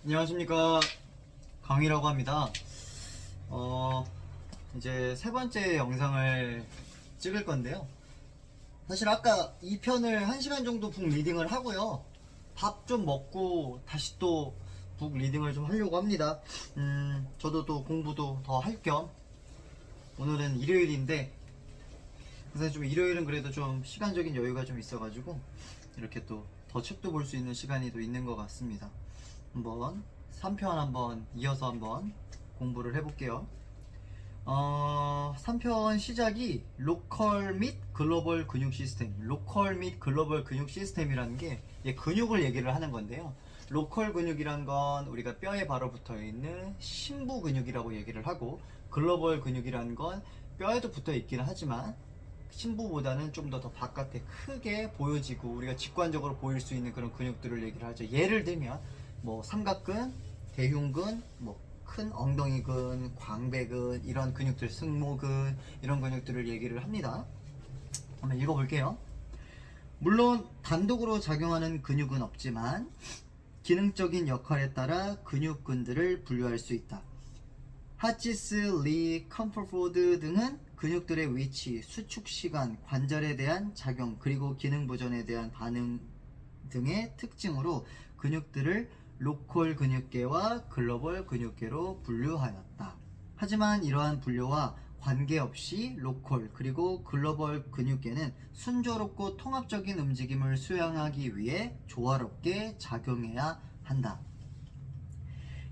안녕하십니까, 강희라고 합니다. 이제 세 번째 영상을 찍을 건데요. 사실 아까 2편을 1시간 정도 북 리딩을 하고요, 밥 좀 먹고 다시 또 북 리딩을 좀 하려고 합니다. 저도 또 공부도 더 할 겸, 오늘은 일요일인데, 그래서 좀 일요일은 그래도 좀 시간적인 여유가 좀 있어가지고 이렇게 또 더 책도 볼 수 있는 시간이 또 있는 것 같습니다. 한번 3편 한번 이어서 한번 공부를 해볼게요. 3편 시작이 로컬 및 글로벌 근육 시스템, 로컬 및 글로벌 근육 시스템이라는 게 근육을 얘기를 하는 건데요. 로컬 근육이란 건 우리가 뼈에 바로 붙어 있는 심부 근육이라고 얘기를 하고, 글로벌 근육이란 건 뼈에도 붙어 있기는 하지만 심부보다는 좀 더 바깥에 크게 보여지고 우리가 직관적으로 보일 수 있는 그런 근육들을 얘기를 하죠. 예를 들면 뭐 삼각근, 대흉근, 뭐 큰 엉덩이근, 광배근, 이런 근육들, 승모근, 이런 근육들을 얘기를 합니다. 한번 읽어볼게요. 물론 단독으로 작용하는 근육은 없지만 기능적인 역할에 따라 근육군들을 분류할 수 있다. 하치스, 리, 컴퍼포드 등은 근육들의 위치, 수축 시간, 관절에 대한 작용, 그리고 기능 보존에 대한 반응 등의 특징으로 근육들을 로컬 근육계와 글로벌 근육계로 분류하였다. 하지만 이러한 분류와 관계없이 로컬 그리고 글로벌 근육계는 순조롭고 통합적인 움직임을 수행하기 위해 조화롭게 작용해야 한다.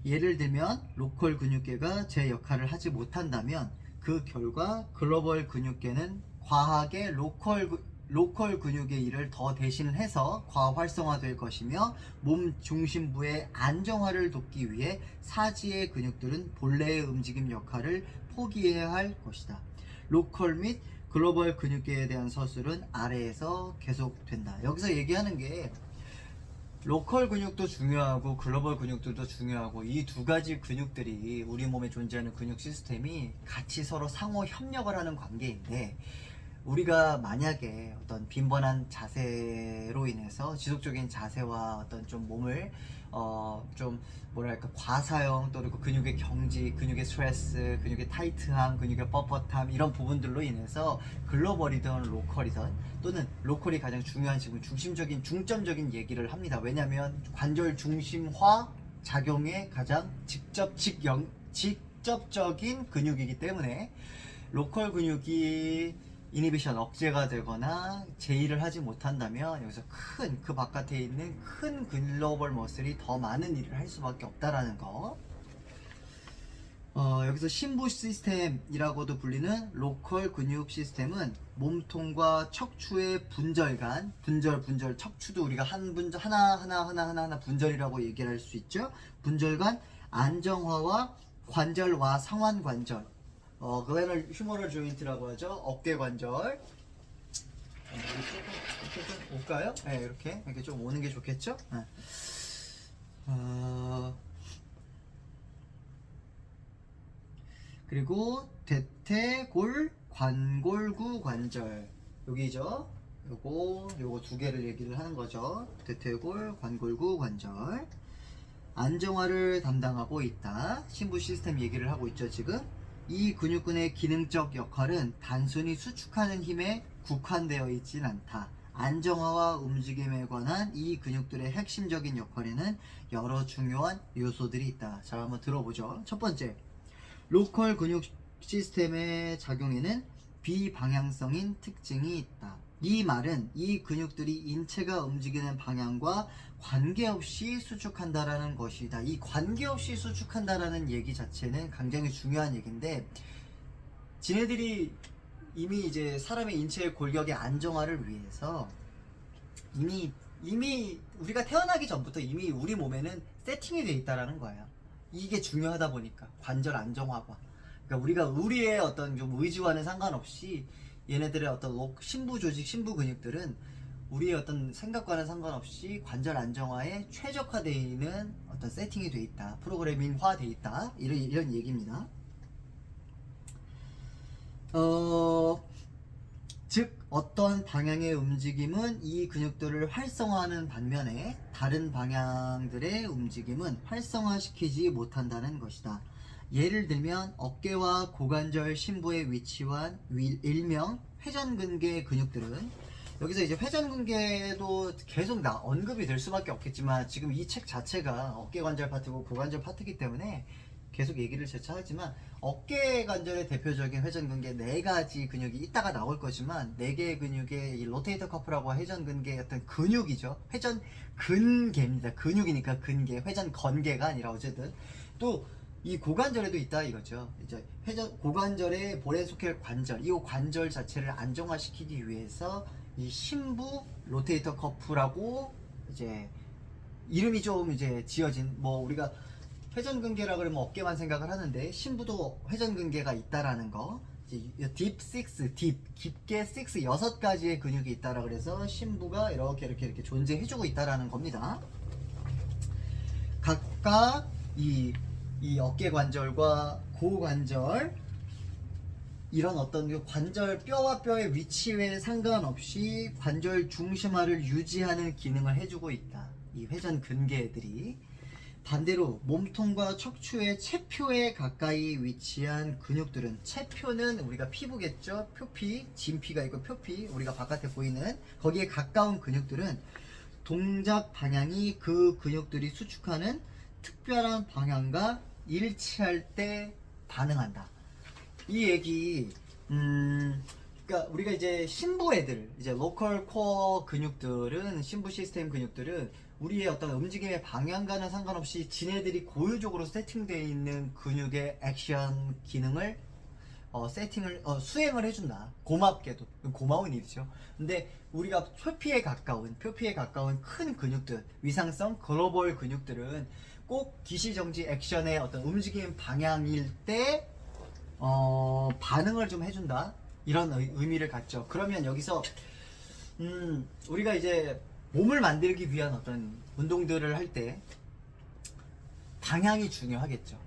예를 들면 로컬 근육계가 제 역할을 하지 못한다면 그 결과 글로벌 근육계는 과하게 로컬 근육의 일을 더 대신해서 과활성화될 것이며, 몸 중심부의 안정화를 돕기 위해 사지의 근육들은 본래의 움직임 역할을 포기해야 할 것이다. 로컬 및 글로벌 근육계에 대한 서술은 아래에서 계속된다. 여기서 얘기하는 게 로컬 근육도 중요하고 글로벌 근육들도 중요하고, 이 두 가지 근육들이 우리 몸에 존재하는 근육 시스템이 같이 서로 상호 협력을 하는 관계인데, 우리가 만약에 어떤 빈번한 자세로 인해서 지속적인 자세와 어떤 좀 몸을 좀 뭐랄까 과사용, 또는 그 근육의 경직, 근육의 스트레스, 근육의 타이트함, 근육의 뻣뻣함, 이런 부분들로 인해서 글로벌이든 로컬이든, 또는 로컬이 가장 중요한 지금 중심적인 중점적인 얘기를 합니다. 왜냐하면 관절 중심화 작용에 가장 직접적인 근육이기 때문에, 로컬 근육이 이니비션 억제가 되거나 제의를 하지 못한다면 여기서 큰, 그 바깥에 있는 큰 글로벌 머슬이 더 많은 일을 할 수밖에 없다라는 거. 여기서 신부 시스템이라고도 불리는 로컬 근육 시스템은 몸통과 척추의 분절간, 분절, 척추도 우리가 하나 분절이라고 얘기를 할 수 있죠. 분절간 안정화와 관절과 상완 관절, 글래널 휴머럴 조인트라고 하죠. 어깨 관절. 이렇게 좀 올까요? 네, 이렇게 좀 오는 게 좋겠죠? 네. 그리고 대퇴골 관골구 관절, 여기죠. 요거 두 개를 얘기를 하는 거죠. 대퇴골 관골구 관절. 안정화를 담당하고 있다. 신부 시스템 얘기를 하고 있죠, 지금. 이 근육군의 기능적 역할은 단순히 수축하는 힘에 국한되어 있진 않다. 안정화와 움직임에 관한 이 근육들의 핵심적인 역할에는 여러 중요한 요소들이 있다. 자, 한번 들어보죠. 첫 번째, 로컬 근육 시스템의 작용에는 비방향성인 특징이 있다. 이 말은 이 근육들이 인체가 움직이는 방향과 관계없이 수축한다라는 것이다. 이 관계없이 수축한다라는 얘기 자체는 굉장히 중요한 얘기인데, 지네들이 이미 이제 사람의 인체의 골격의 안정화를 위해서 이미 우리가 태어나기 전부터 이미 우리 몸에는 세팅이 되어 있다라는 거예요. 이게 중요하다 보니까 관절 안정화가, 그러니까 우리가 우리의 어떤 좀 의지와는 상관없이 얘네들의 어떤 심부 조직, 심부 근육들은 우리의 어떤 생각과는 상관없이 관절 안정화에 최적화되어 있는 어떤 세팅이 되어 있다, 프로그래밍화 되어 있다, 이런 얘기입니다. 즉 어떤 방향의 움직임은 이 근육들을 활성화하는 반면에 다른 방향들의 움직임은 활성화시키지 못한다는 것이다. 예를 들면 어깨와 고관절 심부에 위치한 일명 회전근개 근육들은, 여기서 이제 회전근개도 계속 언급이 될 수밖에 없겠지만 지금 이 책 자체가 어깨관절 파트고 고관절 파트이기 때문에 계속 얘기를 재차 하지만, 어깨 관절의 대표적인 회전근개 4가지 근육이 이따가 나올 거지만 4개의 근육의 이 로테이터 커프라고 회전근개의 어떤 근육이죠. 회전근개입니다. 근육이니까 근개, 회전건개가 아니라 어쨌든 또 이 고관절에도 있다 이거죠. 이제 고관절의 보렌소켈 관절, 이 관절 자체를 안정화시키기 위해서 이 심부 로테이터 커프라고 이제 이름이 좀 이제 지어진, 뭐 우리가 회전근개라 그러면 어깨만 생각을 하는데 심부도 회전근개가 있다라는 거. 이제 딥 6, 깊게 6가지의 근육이 있다라 그래서 심부가 이렇게 존재해주고 있다라는 겁니다. 각각 이 어깨 관절과 고관절, 이런 어떤 관절, 뼈와 뼈의 위치에 상관없이 관절 중심화를 유지하는 기능을 해주고 있다, 이 회전근개들이. 반대로 몸통과 척추의 체표에 가까이 위치한 근육들은, 체표는 우리가 피부겠죠. 표피, 진피가 있고 표피, 우리가 바깥에 보이는 거기에 가까운 근육들은 동작 방향이 그 근육들이 수축하는 특별한 방향과 일치할 때 반응한다. 이 얘기, 그러니까 우리가 이제 심부 애들, 이제 로컬 코어 근육들은, 심부 시스템 근육들은 우리의 어떤 움직임의 방향과는 상관없이 지네들이 고유적으로 세팅되어 있는 근육의 액션 기능을 수행을 해준다. 고맙게도. 고마운 일이죠. 근데 우리가 표피에 가까운 큰 근육들, 위상성 글로벌 근육들은 꼭 기시정지 액션의 어떤 움직임 방향일 때 반응을 좀 해준다, 이런 의미를 갖죠. 그러면 여기서 우리가 이제 몸을 만들기 위한 어떤 운동들을 할 때 방향이 중요하겠죠.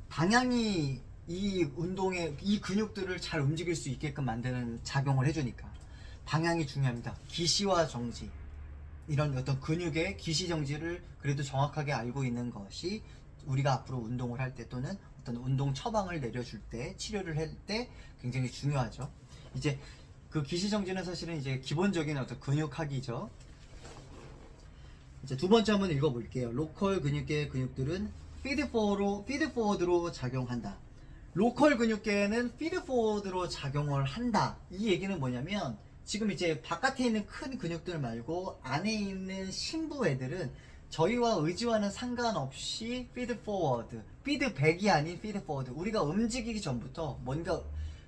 방향이 이 운동의 이 근육들을 잘 움직일 수 있게끔 만드는 작용을 해주니까 방향이 중요합니다. 기시와 정지, 이런 어떤 근육의 기시 정지를 그래도 정확하게 알고 있는 것이 우리가 앞으로 운동을 할 때 또는 어떤 운동 처방을 내려줄 때, 치료를 할 때 굉장히 중요하죠. 이제 그 기시 정지는 사실은 이제 기본적인 어떤 근육학이죠. 이제 두 번째 한번 읽어볼게요. 로컬 근육계의 근육들은 피드포워드로 작용한다. 로컬 근육계는 피드포워드로 작용을 한다. 이 얘기는 뭐냐면, 지금 이제 바깥에 있는 큰 근육들 말고 안에 있는 심부 애들은 저희와 의지와는 상관없이 피드포워드, 피드백이 아닌 피드포워드, 우리가 움직이기 전부터 뭔가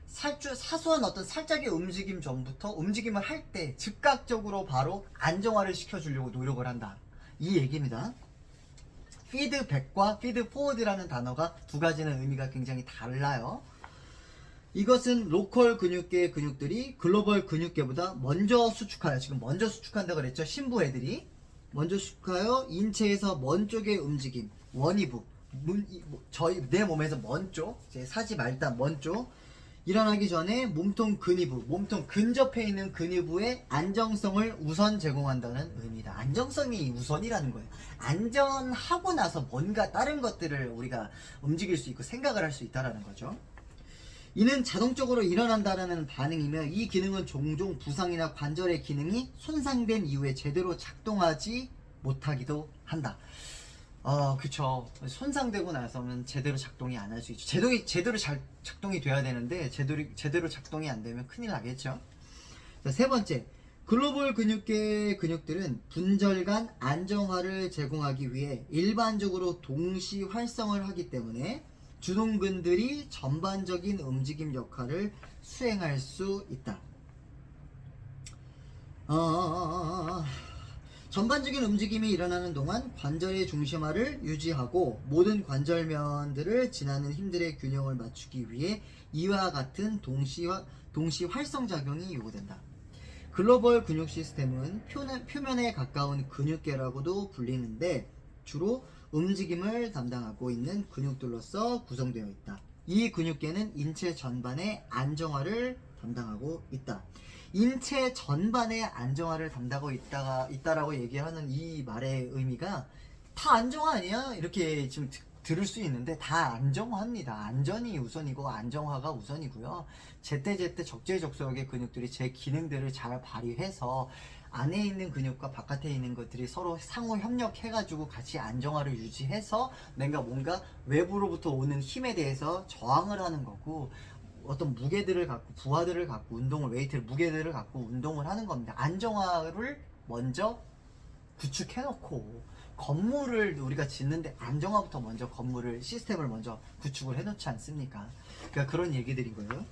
사소한 어떤 살짝의 움직임 전부터 움직임을 할 때 즉각적으로 바로 안정화를 시켜주려고 노력을 한다, 이 얘기입니다. 피드백과 피드포워드라는 단어가 두 가지는 의미가 굉장히 달라요. 이것은 로컬 근육계의 근육들이 글로벌 근육계보다 먼저 수축하여, 지금 먼저 수축한다 그랬죠. 심부 애들이 먼저 수축하여 인체에서 먼 쪽의 움직임, 원위부, 내 몸에서 먼 쪽, 제 사지 말단 먼 쪽 일어나기 전에 몸통 근위부, 몸통 근접해 있는 근위부의 안정성을 우선 제공한다는 의미다. 안정성이 우선이라는 거예요. 안전하고 나서 뭔가 다른 것들을 우리가 움직일 수 있고 생각을 할 수 있다는 거죠. 이는 자동적으로 일어난다는 반응이며, 이 기능은 종종 부상이나 관절의 기능이 손상된 이후에 제대로 작동하지 못하기도 한다. 그쵸. 손상되고 나서는 제대로 작동이 안 할 수 있죠. 제대로 잘 작동이 돼야 되는데 제대로 작동이 안 되면 큰일 나겠죠. 자, 세 번째, 글로벌 근육계의 근육들은 분절간 안정화를 제공하기 위해 일반적으로 동시 활성을 하기 때문에 주동근들이 전반적인 움직임 역할을 수행할 수 있다. 전반적인 움직임이 일어나는 동안 관절의 중심화를 유지하고 모든 관절면들을 지나는 힘들의 균형을 맞추기 위해 이와 같은 동시 활성작용이 요구된다. 글로벌 근육 시스템은 표면에 가까운 근육계라고도 불리는데 주로 움직임을 담당하고 있는 근육들로서 구성되어 있다. 이 근육계는 인체 전반의 안정화를 담당하고 있다. 인체 전반의 안정화를 담당하고 있다라고 얘기하는 이 말의 의미가 다 안정화 아니야? 이렇게 지금 들을 수 있는데 다 안정화입니다. 안전이 우선이고 안정화가 우선이고요. 제때제때 적재적소하게 근육들이 제 기능들을 잘 발휘해서 안에 있는 근육과 바깥에 있는 것들이 서로 상호 협력해가지고 같이 안정화를 유지해서 내가 뭔가 외부로부터 오는 힘에 대해서 저항을 하는 거고, 어떤 무게들을 갖고 부하들을 갖고 운동을 웨이트를 무게들을 갖고 운동을 하는 겁니다. 안정화를 먼저 구축해놓고 건물을 우리가 짓는데 안정화부터 먼저 건물을 시스템을 먼저 구축을 해놓지 않습니까? 그러니까 그런 얘기들이고요.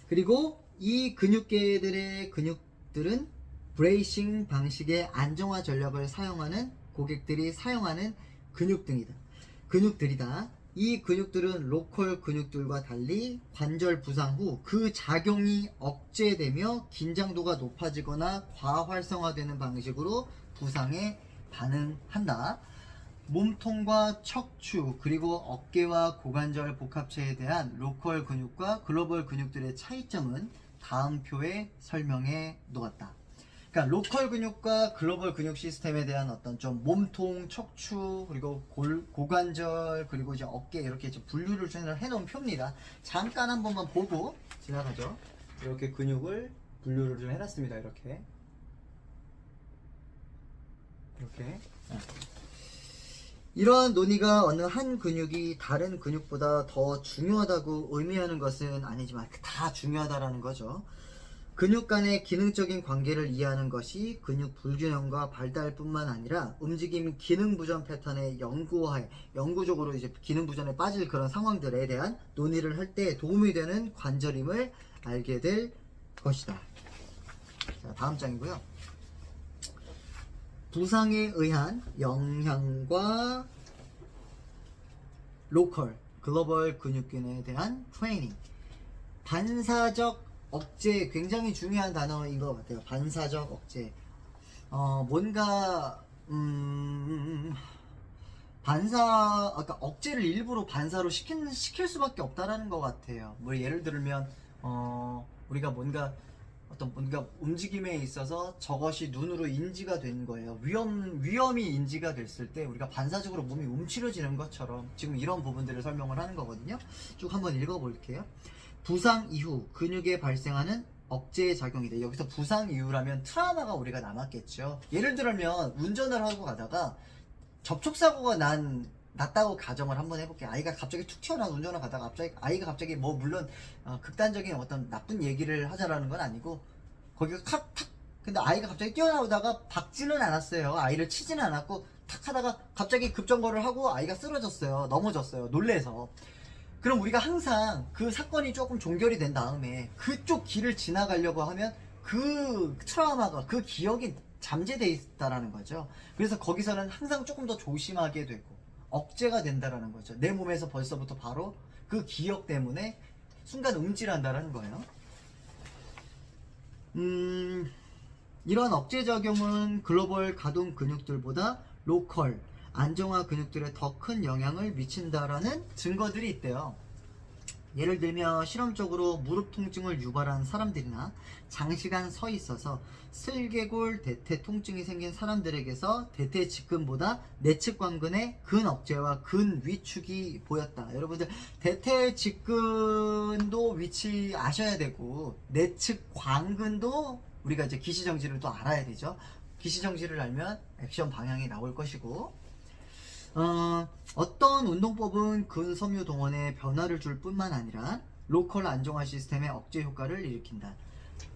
그리고 이 근육계들의 근육들은 브레이싱 방식의 안정화 전략을 사용하는 고객들이 사용하는 근육들이다. 이 근육들은 로컬 근육들과 달리 관절 부상 후 그 작용이 억제되며 긴장도가 높아지거나 과활성화되는 방식으로 부상에 반응한다. 몸통과 척추 그리고 어깨와 고관절 복합체에 대한 로컬 근육과 글로벌 근육들의 차이점은 다음 표에 설명해 놓았다. 그러니까 로컬 근육과 글로벌 근육 시스템에 대한 어떤 좀 몸통, 척추, 그리고 고관절, 그리고 이제 어깨 이렇게 좀 분류를 해놓은 표입니다. 잠깐 한 번만 보고 지나가죠. 이렇게 근육을 분류를 좀 해놨습니다. 이렇게. 이러한 논의가 어느 한 근육이 다른 근육보다 더 중요하다고 의미하는 것은 아니지만 다 중요하다라는 거죠. 근육 간의 기능적인 관계를 이해하는 것이 근육 불균형과 발달뿐만 아니라 움직임 기능 부전 패턴의 연구하에 영구적으로 이제 기능 부전에 빠질 그런 상황들에 대한 논의를 할 때 도움이 되는 관절임을 알게 될 것이다. 자, 다음 장이고요. 부상에 의한 영향과 로컬, 글로벌 근육균에 대한 트레이닝. 반사적 억제, 굉장히 중요한 단어인 것 같아요. 반사적 억제. 뭔가 아까 억제를 일부러 반사로 시킬 수밖에 없다라는 것 같아요. 뭐 예를 들면 우리가 뭔가 움직임에 있어서 저것이 눈으로 인지가 된 거예요. 위험이 인지가 됐을 때 우리가 반사적으로 몸이 움츠러지는 것처럼 지금 이런 부분들을 설명을 하는 거거든요. 쭉 한번 읽어볼게요. 부상 이후 근육에 발생하는 억제 작용이다. 여기서 부상 이후라면 트라우마가 우리가 남았겠죠. 예를 들면 운전을 하고 가다가 접촉사고가 났다고 가정을 한번 해볼게요. 아이가 갑자기 툭 튀어나와 운전을 가다가 아이가 갑자기 뭐 물론 극단적인 어떤 나쁜 얘기를 하자라는 건 아니고 거기가 탁 근데 아이가 갑자기 뛰어나오다가 박지는 않았어요. 아이를 치지는 않았고 탁 하다가 갑자기 급정거를 하고 아이가 쓰러졌어요. 넘어졌어요. 놀래서. 그럼 우리가 항상 그 사건이 조금 종결이 된 다음에 그쪽 길을 지나가려고 하면 그 트라우마가, 그 기억이 잠재되어 있다라는 거죠. 그래서 거기서는 항상 조금 더 조심하게 되고 억제가 된다라는 거죠. 내 몸에서 벌써부터 바로 그 기억 때문에 순간 움찔한다라는 거예요. 이런 억제 작용은 글로벌 가동 근육들보다 로컬 안정화 근육들에 더 큰 영향을 미친다라는 증거들이 있대요. 예를 들면 실험적으로 무릎 통증을 유발한 사람들이나 장시간 서 있어서 슬개골 대퇴 통증이 생긴 사람들에게서 대퇴 직근보다 내측 관근의 근 억제와 근 위축이 보였다. 여러분들 대퇴 직근도 위치 아셔야 되고 내측 관근도 우리가 이제 기시정지를 또 알아야 되죠. 기시정지를 알면 액션 방향이 나올 것이고, 어떤 운동법은 근섬유 동원에 변화를 줄 뿐만 아니라 로컬 안정화 시스템의 억제 효과를 일으킨다.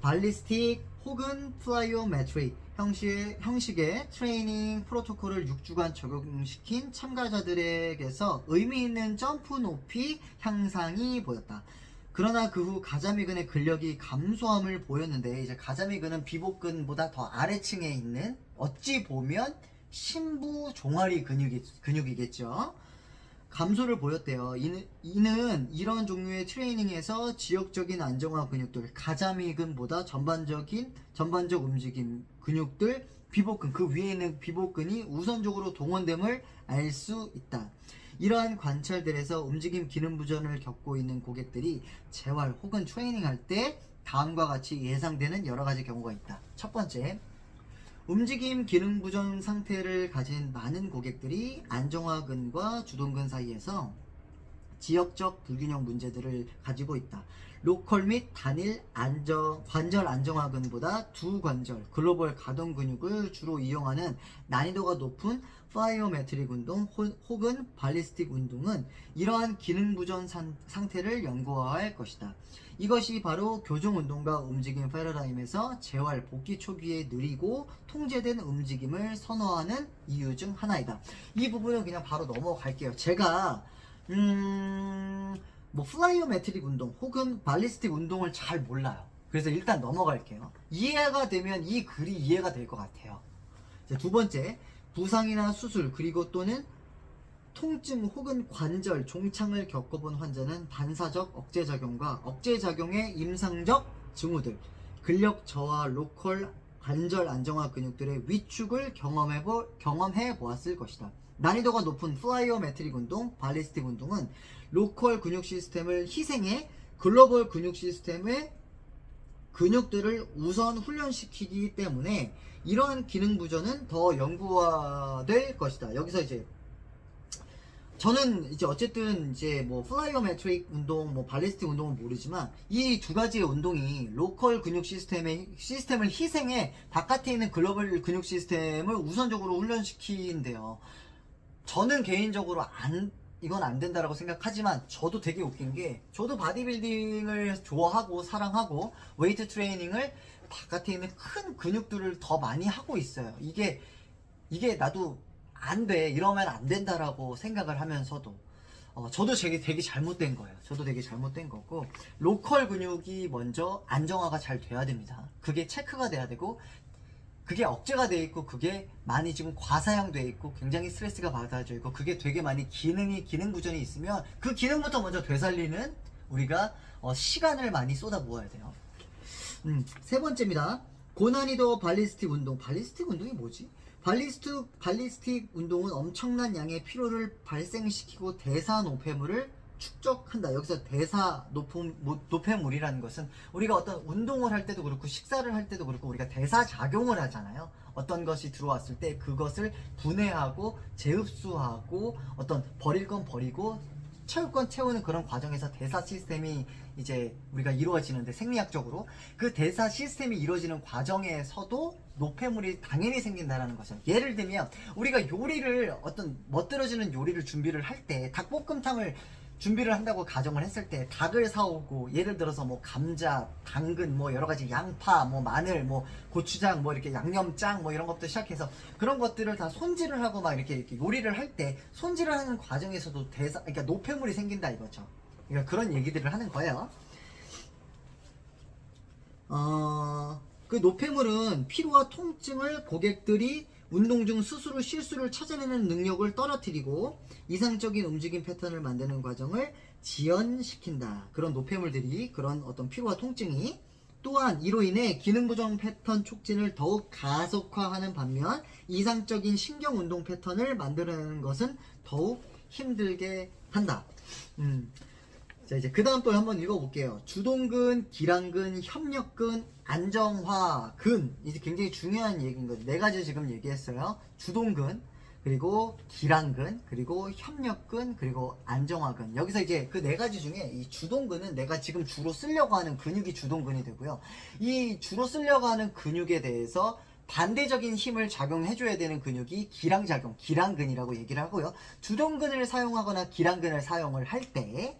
발리스틱 혹은 플라이오메트리 형식의 트레이닝 프로토콜을 6주간 적용시킨 참가자들에게서 의미 있는 점프 높이 향상이 보였다. 그러나 그 후 가자미근의 근력이 감소함을 보였는데, 이제 가자미근은 비복근보다 더 아래층에 있는 어찌 보면 심부 종아리 근육이겠죠. 감소를 보였대요. 이는 이런 종류의 트레이닝에서 지역적인 안정화 근육들, 가자미근보다 전반적 움직임 근육들, 비복근, 그 위에 있는 비복근이 우선적으로 동원됨을 알 수 있다. 이러한 관찰들에서 움직임 기능 부전을 겪고 있는 고객들이 재활 혹은 트레이닝할 때 다음과 같이 예상되는 여러 가지 경우가 있다. 첫 번째, 움직임 기능 부전 상태를 가진 많은 고객들이 안정화근과 주동근 사이에서 지역적 불균형 문제들을 가지고 있다. 로컬 및 단일 관절 안정화근보다 두 관절 글로벌 가동 근육을 주로 이용하는 난이도가 높은 플라이오메트릭 운동 혹은 발리스틱 운동은 이러한 기능 부전 상태를 연구할 것이다. 이것이 바로 교정 운동과 움직임 패러다임에서 재활 복귀 초기에 느리고 통제된 움직임을 선호하는 이유 중 하나이다. 이 부분은 그냥 바로 넘어갈게요. 제가 뭐 플라이오메트릭 운동 혹은 발리스틱 운동을 잘 몰라요. 그래서 일단 넘어갈게요. 이해가 되면 이 글이 이해가 될 것 같아요. 이제 두 번째, 부상이나 수술 그리고 또는 통증 혹은 관절 종창을 겪어본 환자는 반사적 억제작용과 억제작용의 임상적 징후들, 근력 저하 로컬 관절 안정화 근육들의 위축을 경험해 보았을 것이다. 난이도가 높은 플라이오메트릭 운동, 발리스틱 운동은 로컬 근육 시스템을 희생해 글로벌 근육 시스템의 근육들을 우선 훈련시키기 때문에 이러한 기능 부전은 더 연구화될 것이다. 여기서 이제 저는 이제 어쨌든 이제 뭐 플라이오메트릭 운동, 뭐 발리스틱 운동은 모르지만 이 두 가지의 운동이 로컬 근육 시스템을 희생해 바깥에 있는 글로벌 근육 시스템을 우선적으로 훈련시킨대요. 저는 개인적으로 이건 안 된다라고 생각하지만 저도 되게 웃긴 게 저도 바디빌딩을 좋아하고 사랑하고 웨이트 트레이닝을 바깥에 있는 큰 근육들을 더 많이 하고 있어요. 이게 나도 안 돼, 이러면 안 된다라고 생각을 하면서도 저도 되게 잘못된 거예요. 저도 되게 잘못된 거고, 로컬 근육이 먼저 안정화가 잘 돼야 됩니다. 그게 체크가 돼야 되고, 그게 억제가 돼 있고, 그게 많이 지금 과사양돼 있고, 굉장히 스트레스가 받아져 있고, 그게 되게 많이 기능 부전이 있으면 그 기능부터 먼저 되살리는 우리가 시간을 많이 쏟아부어야 돼요. 세 번째입니다. 고난이도 발리스틱 운동. 발리스틱 운동이 뭐지? 발리스틱 운동은 엄청난 양의 피로를 발생시키고 대사 노폐물을 축적한다. 여기서 대사 노폐물이라는 것은 우리가 어떤 운동을 할 때도 그렇고 식사를 할 때도 그렇고 우리가 대사 작용을 하잖아요. 어떤 것이 들어왔을 때 그것을 분해하고 재흡수하고 어떤 버릴 건 버리고 채울 건 채우는 그런 과정에서 대사 시스템이 이제 우리가 이루어지는데, 생리학적으로 그 대사 시스템이 이루어지는 과정에서도 노폐물이 당연히 생긴다는 거죠. 예를 들면 우리가 요리를 어떤 멋들어지는 요리를 준비를 할 때 닭볶음탕을 준비를 한다고 가정을 했을 때 닭을 사오고 예를 들어서 뭐 감자, 당근, 뭐 여러 가지 양파, 뭐 마늘, 뭐 고추장, 뭐 이렇게 양념장 뭐 이런 것부터 시작해서 그런 것들을 다 손질을 하고 막 이렇게 요리를 할 때 손질을 하는 과정에서도 그러니까 노폐물이 생긴다 이거죠. 그러니까 그런 얘기들을 하는 거예요. 그 노폐물은 피로와 통증을 고객들이 운동 중 스스로 실수를 찾아내는 능력을 떨어뜨리고 이상적인 움직임 패턴을 만드는 과정을 지연시킨다. 그런 노폐물들이 그런 어떤 피로와 통증이 또한 이로 인해 기능 부정 패턴 촉진을 더욱 가속화하는 반면 이상적인 신경 운동 패턴을 만드는 것은 더욱 힘들게 한다. 자, 이제 그 다음 또 한번 읽어볼게요. 주동근, 기랑근, 협력근, 안정화근. 이제 굉장히 중요한 얘기인 거죠. 네 가지 지금 얘기했어요. 주동근, 그리고 기랑근, 그리고 협력근, 그리고 안정화근. 여기서 이제 그 네 가지 중에 이 주동근은 내가 지금 주로 쓰려고 하는 근육이 주동근이 되고요. 이 주로 쓰려고 하는 근육에 대해서 반대적인 힘을 작용해줘야 되는 근육이 기랑근이라고 얘기를 하고요. 주동근을 사용하거나 기랑근을 사용을 할 때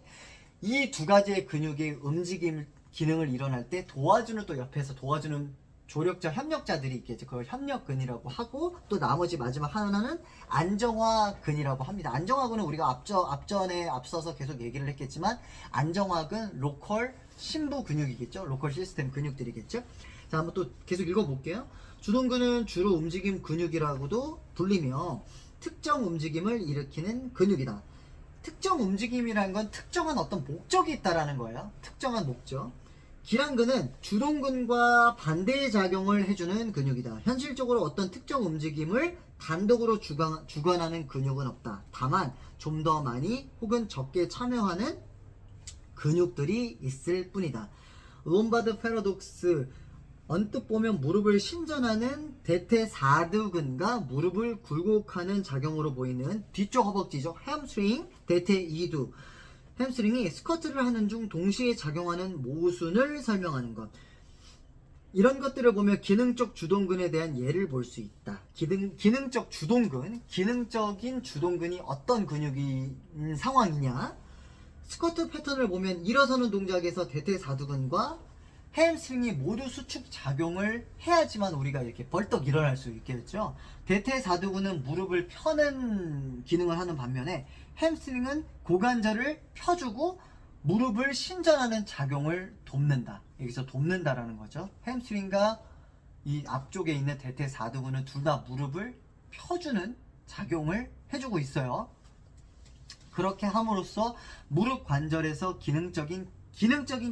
이 두 가지의 근육의 움직임 기능을 일어날 때 도와주는, 또 옆에서 도와주는 조력자, 협력자들이 있겠죠. 그걸 협력근이라고 하고, 또 나머지 마지막 하나는 안정화근이라고 합니다. 안정화근은 우리가 앞서서 계속 얘기를 했겠지만, 안정화근 로컬 심부 근육이겠죠. 로컬 시스템 근육들이겠죠. 자, 한번 또 계속 읽어볼게요. 주동근은 주로 움직임 근육이라고도 불리며 특정 움직임을 일으키는 근육이다. 특정 움직임이라는 건 특정한 어떤 목적이 있다라는 거예요. 특정한 목적. 기랑근은 주동근과 반대의 작용을 해주는 근육이다. 현실적으로 어떤 특정 움직임을 단독으로 주관하는 근육은 없다. 다만 좀 더 많이 혹은 적게 참여하는 근육들이 있을 뿐이다. 롬바드 패러독스. 언뜻 보면 무릎을 신전하는 대퇴사두근과 무릎을 굴곡하는 작용으로 보이는 뒤쪽 허벅지죠. 햄스트링, 대퇴이두. 햄스트링이 스쿼트를 하는 중 동시에 작용하는 모순을 설명하는 것. 이런 것들을 보면 기능적 주동근에 대한 예를 볼 수 있다. 기능적 주동근, 기능적인 주동근이 어떤 근육인 상황이냐? 스쿼트 패턴을 보면 일어서는 동작에서 대퇴사두근과 햄스트링이 모두 수축 작용을 해야지만 우리가 이렇게 벌떡 일어날 수 있겠죠. 대퇴사두근은 무릎을 펴는 기능을 하는 반면에 햄스트링은 고관절을 펴주고 무릎을 신전하는 작용을 돕는다. 여기서 돕는다라는 거죠. 햄스트링과 이 앞쪽에 있는 대퇴사두근은 둘 다 무릎을 펴주는 작용을 해주고 있어요. 그렇게 함으로써 무릎 관절에서 기능적인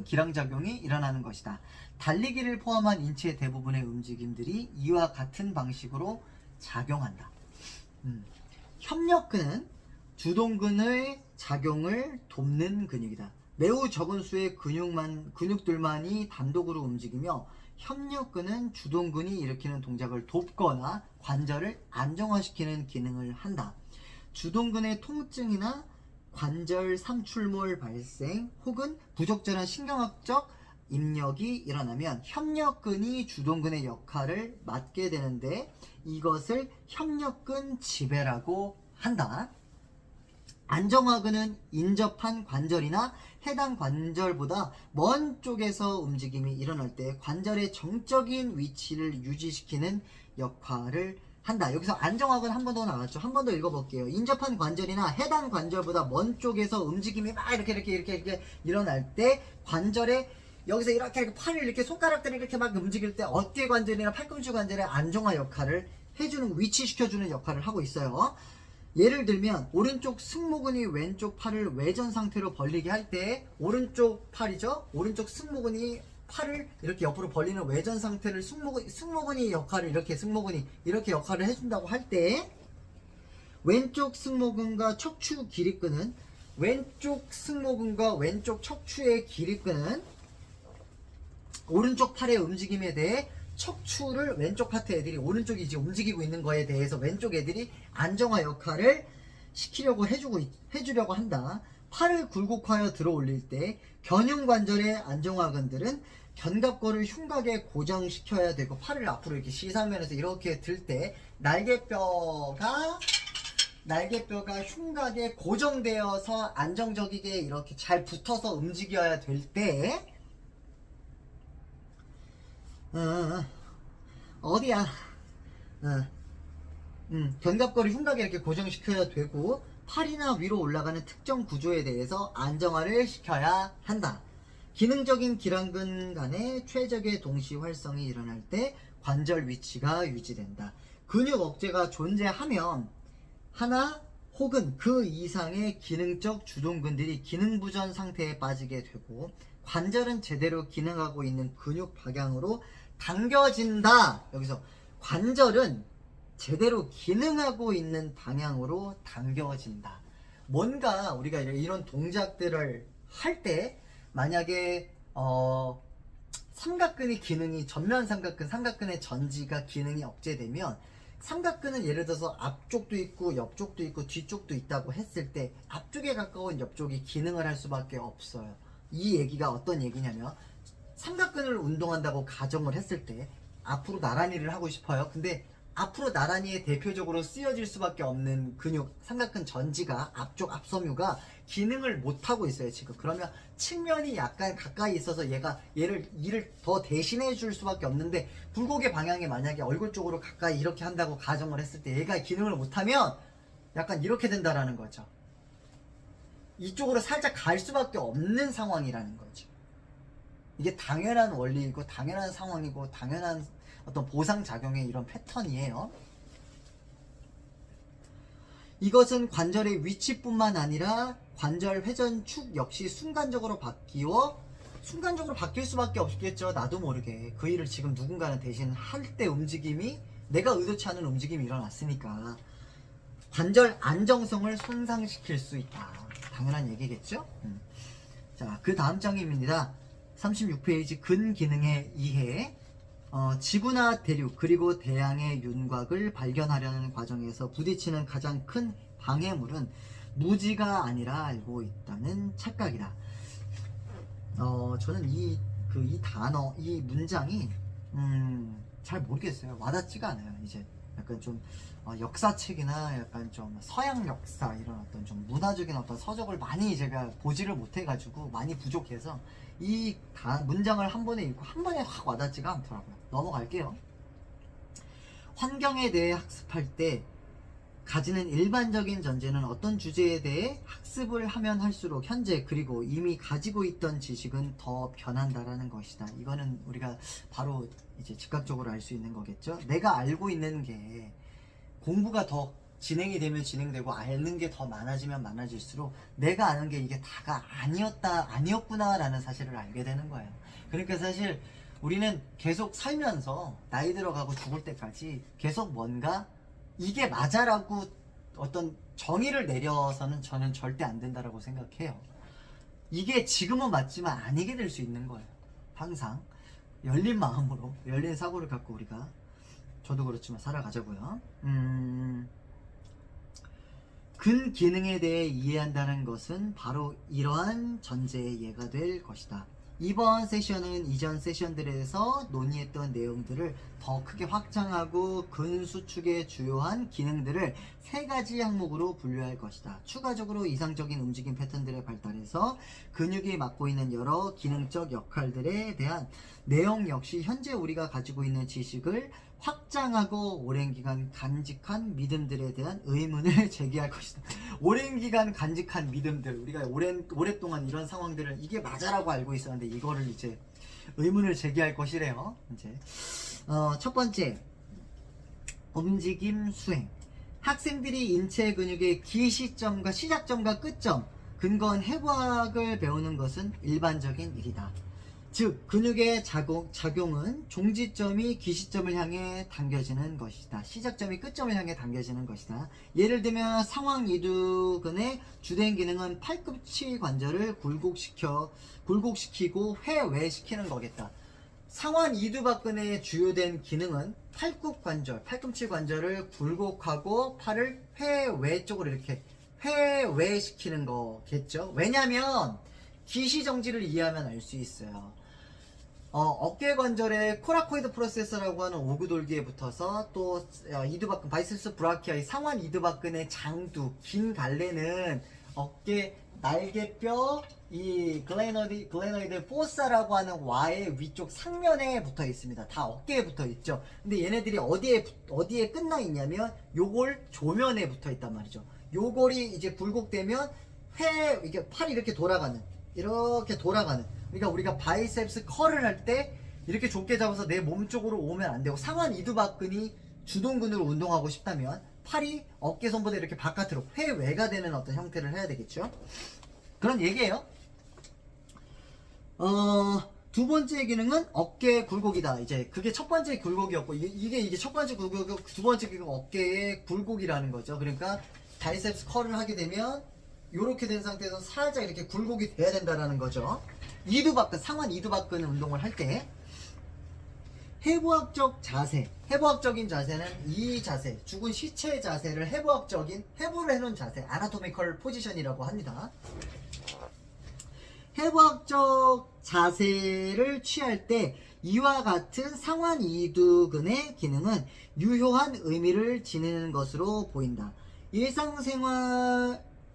기량작용이 일어나는 것이다. 달리기를 포함한 인체의 대부분의 움직임들이 이와 같은 방식으로 작용한다. 협력근은 주동근의 작용을 돕는 근육이다. 매우 적은 수의 근육들만이 단독으로 움직이며 협력근은 주동근이 일으키는 동작을 돕거나 관절을 안정화시키는 기능을 한다. 주동근의 통증이나 관절 삼출몰 발생 혹은 부적절한 신경학적 입력이 일어나면 협력근이 주동근의 역할을 맡게 되는데 이것을 협력근 지배라고 한다. 안정화근은 인접한 관절이나 해당 관절보다 먼 쪽에서 움직임이 일어날 때 관절의 정적인 위치를 유지시키는 역할을 한다. 여기서 안정화근 한 번 더 나왔죠. 한 번 더 읽어볼게요. 인접한 관절이나 해당 관절보다 먼 쪽에서 움직임이 막 이렇게 일어날 때 관절에 여기서 이렇게 팔을 이렇게 손가락들이 이렇게 막 움직일 때 어깨 관절이나 팔꿈치 관절의 안정화 역할을 해주는 위치시켜주는 역할을 하고 있어요. 예를 들면 오른쪽 승모근이 왼쪽 팔을 외전 상태로 벌리게 할 때 오른쪽 팔이죠. 오른쪽 승모근이 팔을 이렇게 옆으로 벌리는 외전 상태를 승모근이 역할을 승모근이 이렇게 역할을 해준다고 할 때 왼쪽 승모근과 척추 기립근은 왼쪽 승모근과 왼쪽 척추의 기립근은 오른쪽 팔의 움직임에 대해 척추를 왼쪽 파트 애들이 오른쪽이 이제 움직이고 있는 거에 대해서 왼쪽 애들이 안정화 역할을 해주려고 한다. 팔을 굴곡하여 들어 올릴 때 견흉관절의 안정화근들은 견갑골을 흉곽에 고정시켜야 되고 팔을 앞으로 이렇게 시상면에서 이렇게 들 때 날개뼈가 흉곽에 고정되어서 안정적이게 이렇게 잘 붙어서 움직여야 될 때 어디야? 견갑골을 흉곽에 이렇게 고정시켜야 되고 팔이나 위로 올라가는 특정 구조에 대해서 안정화를 시켜야 한다. 기능적인 기랑근 간의 최적의 동시 활성이 일어날 때 관절 위치가 유지된다. 근육 억제가 존재하면 하나 혹은 그 이상의 기능적 주동근들이 기능부전 상태에 빠지게 되고 관절은 제대로 기능하고 있는 근육 방향으로 당겨진다. 여기서 관절은 제대로 기능하고 있는 방향으로 당겨진다. 뭔가 우리가 이런 동작들을 할 때 만약에 삼각근의 기능이 전면 삼각근의 전지가 기능이 억제되면 삼각근은 예를 들어서 앞쪽도 있고 옆쪽도 있고 뒤쪽도 있다고 했을 때 앞쪽에 가까운 옆쪽이 기능을 할 수밖에 없어요. 이 얘기가 어떤 얘기냐면 삼각근을 운동한다고 가정을 했을 때 앞으로 나란히를 하고 싶어요. 근데 앞으로 나란히에 대표적으로 쓰여질 수밖에 없는 근육 삼각근 전지가 앞쪽 앞섬유가 기능을 못하고 있어요 지금. 그러면 측면이 약간 가까이 있어서 얘를 더 대신해 줄 수밖에 없는데 굴곡의 방향이 만약에 얼굴 쪽으로 가까이 이렇게 한다고 가정을 했을 때 얘가 기능을 못하면 약간 이렇게 된다라는 거죠. 이쪽으로 살짝 갈 수밖에 없는 상황이라는 거죠. 이게 당연한 원리이고 당연한 상황이고 당연한 어떤 보상작용의 이런 패턴이에요. 이것은 관절의 위치뿐만 아니라 관절 회전축 역시 순간적으로 바뀔 수밖에 없겠죠. 나도 모르게 그 일을 지금 누군가는 대신 할 때 움직임이 내가 의도치 않은 움직임이 일어났으니까 관절 안정성을 손상시킬 수 있다. 당연한 얘기겠죠? 자, 그 다음 장입니다. 36페이지 근기능의 이해. 지구나 대륙 그리고 대양의 윤곽을 발견하려는 과정에서 부딪히는 가장 큰 방해물은 무지가 아니라 알고 있다는 착각이다. 저는 이 단어, 이 문장이 잘 모르겠어요. 와닿지가 않아요. 이제 약간 좀 역사책이나 약간 좀 서양 역사 이런 어떤 좀 문화적인 어떤 서적을 많이 제가 보지를 못해가지고 많이 부족해서 이 문장을 한 번에 읽고 한 번에 확 와닿지가 않더라고요. 넘어갈게요. 환경에 대해 학습할 때 가지는 일반적인 전제는 어떤 주제에 대해 학습을 하면 할수록 현재 그리고 이미 가지고 있던 지식은 더 변한다라는 것이다. 이거는 우리가 바로 이제 즉각적으로 알 수 있는 거겠죠. 내가 알고 있는 게 공부가 더 진행이 되면 진행되고 아는 게 더 많아지면 많아질수록 내가 아는 게 이게 다가 아니었구나라는 사실을 알게 되는 거예요. 그러니까 사실 우리는 계속 살면서 나이 들어가고 죽을 때까지 계속 뭔가 이게 맞아라고 어떤 정의를 내려서는 저는 절대 안 된다라고 생각해요. 이게 지금은 맞지만 아니게 될 수 있는 거예요. 항상 열린 마음으로 열린 사고를 갖고 우리가 저도 그렇지만 살아가자고요. 근기능에 대해 이해한다는 것은 바로 이러한 전제의 예가 될 것이다. 이번 세션은 이전 세션들에서 논의했던 내용들을 더 크게 확장하고 근수축의 주요한 기능들을 3가지 항목으로 분류할 것이다. 추가적으로 이상적인 움직임 패턴들의 발달에서 근육이 맡고 있는 여러 기능적 역할들에 대한 내용 역시 현재 우리가 가지고 있는 지식을 확장하고 오랜 기간 간직한 믿음들에 대한 의문을 제기할 것이다. 오랜 기간 간직한 믿음들, 우리가 오랫동안 이런 상황들을 이게 맞아라고 알고 있었는데 이거를 이제 의문을 제기할 것이래요. 이제 첫 번째, 움직임 수행. 학생들이 인체 근육의 기시점과 시작점과 끝점, 근거한 해부학을 배우는 것은 일반적인 일이다. 즉 근육의 작용은 종지점이 기시점을 향해 당겨지는 것이다. 시작점이 끝점을 향해 당겨지는 것이다. 예를 들면 상완이두근의 주된 기능은 팔꿈치 관절을 굴곡시키고 회외시키는 거겠다. 상완이두박근의 주요된 기능은 팔꿈치 관절을 굴곡하고 팔을 회외 쪽으로 이렇게 회외시키는 거겠죠. 왜냐면 기시정지를 이해하면 알 수 있어요. 어깨 관절의 코라코이드 프로세서라고 하는 오구돌기에 붙어서 또 이두박근 바이셉스 브라키아의 상완 이두박근의 장두 긴 갈래는 어깨 날개뼈 이 글레너이드 포사라고 하는 와의 위쪽 상면에 붙어 있습니다. 다 어깨에 붙어 있죠. 근데 얘네들이 어디에 끝나 있냐면 요골 조면에 붙어 있단 말이죠. 요골이 이제 굴곡되면 이게 팔이 이렇게 돌아가는 그러니까 우리가 바이셉스 컬을 할 때 이렇게 좁게 잡아서 내 몸 쪽으로 오면 안 되고 상완 이두박근이 주동근으로 운동하고 싶다면 팔이 어깨선보다 이렇게 바깥으로 회외가 되는 어떤 형태를 해야 되겠죠. 그런 얘기예요. 두 번째 기능은 어깨 굴곡이다. 이제 그게 첫 번째 굴곡이었고 이게 첫 번째 굴곡이고 두 번째 기능은 어깨의 굴곡이라는 거죠. 그러니까 바이셉스 컬을 하게 되면 이렇게 된 상태에서 살짝 이렇게 굴곡이 돼야 된다라는 거죠. 상완 이두박근 운동을 할 때 해부학적인 자세는 이 자세, 죽은 시체 자세를 해부를 해놓은 자세, 아나토미컬 포지션이라고 합니다. 해부학적 자세를 취할 때 이와 같은 상완 이두근의 기능은 유효한 의미를 지니는 것으로 보인다.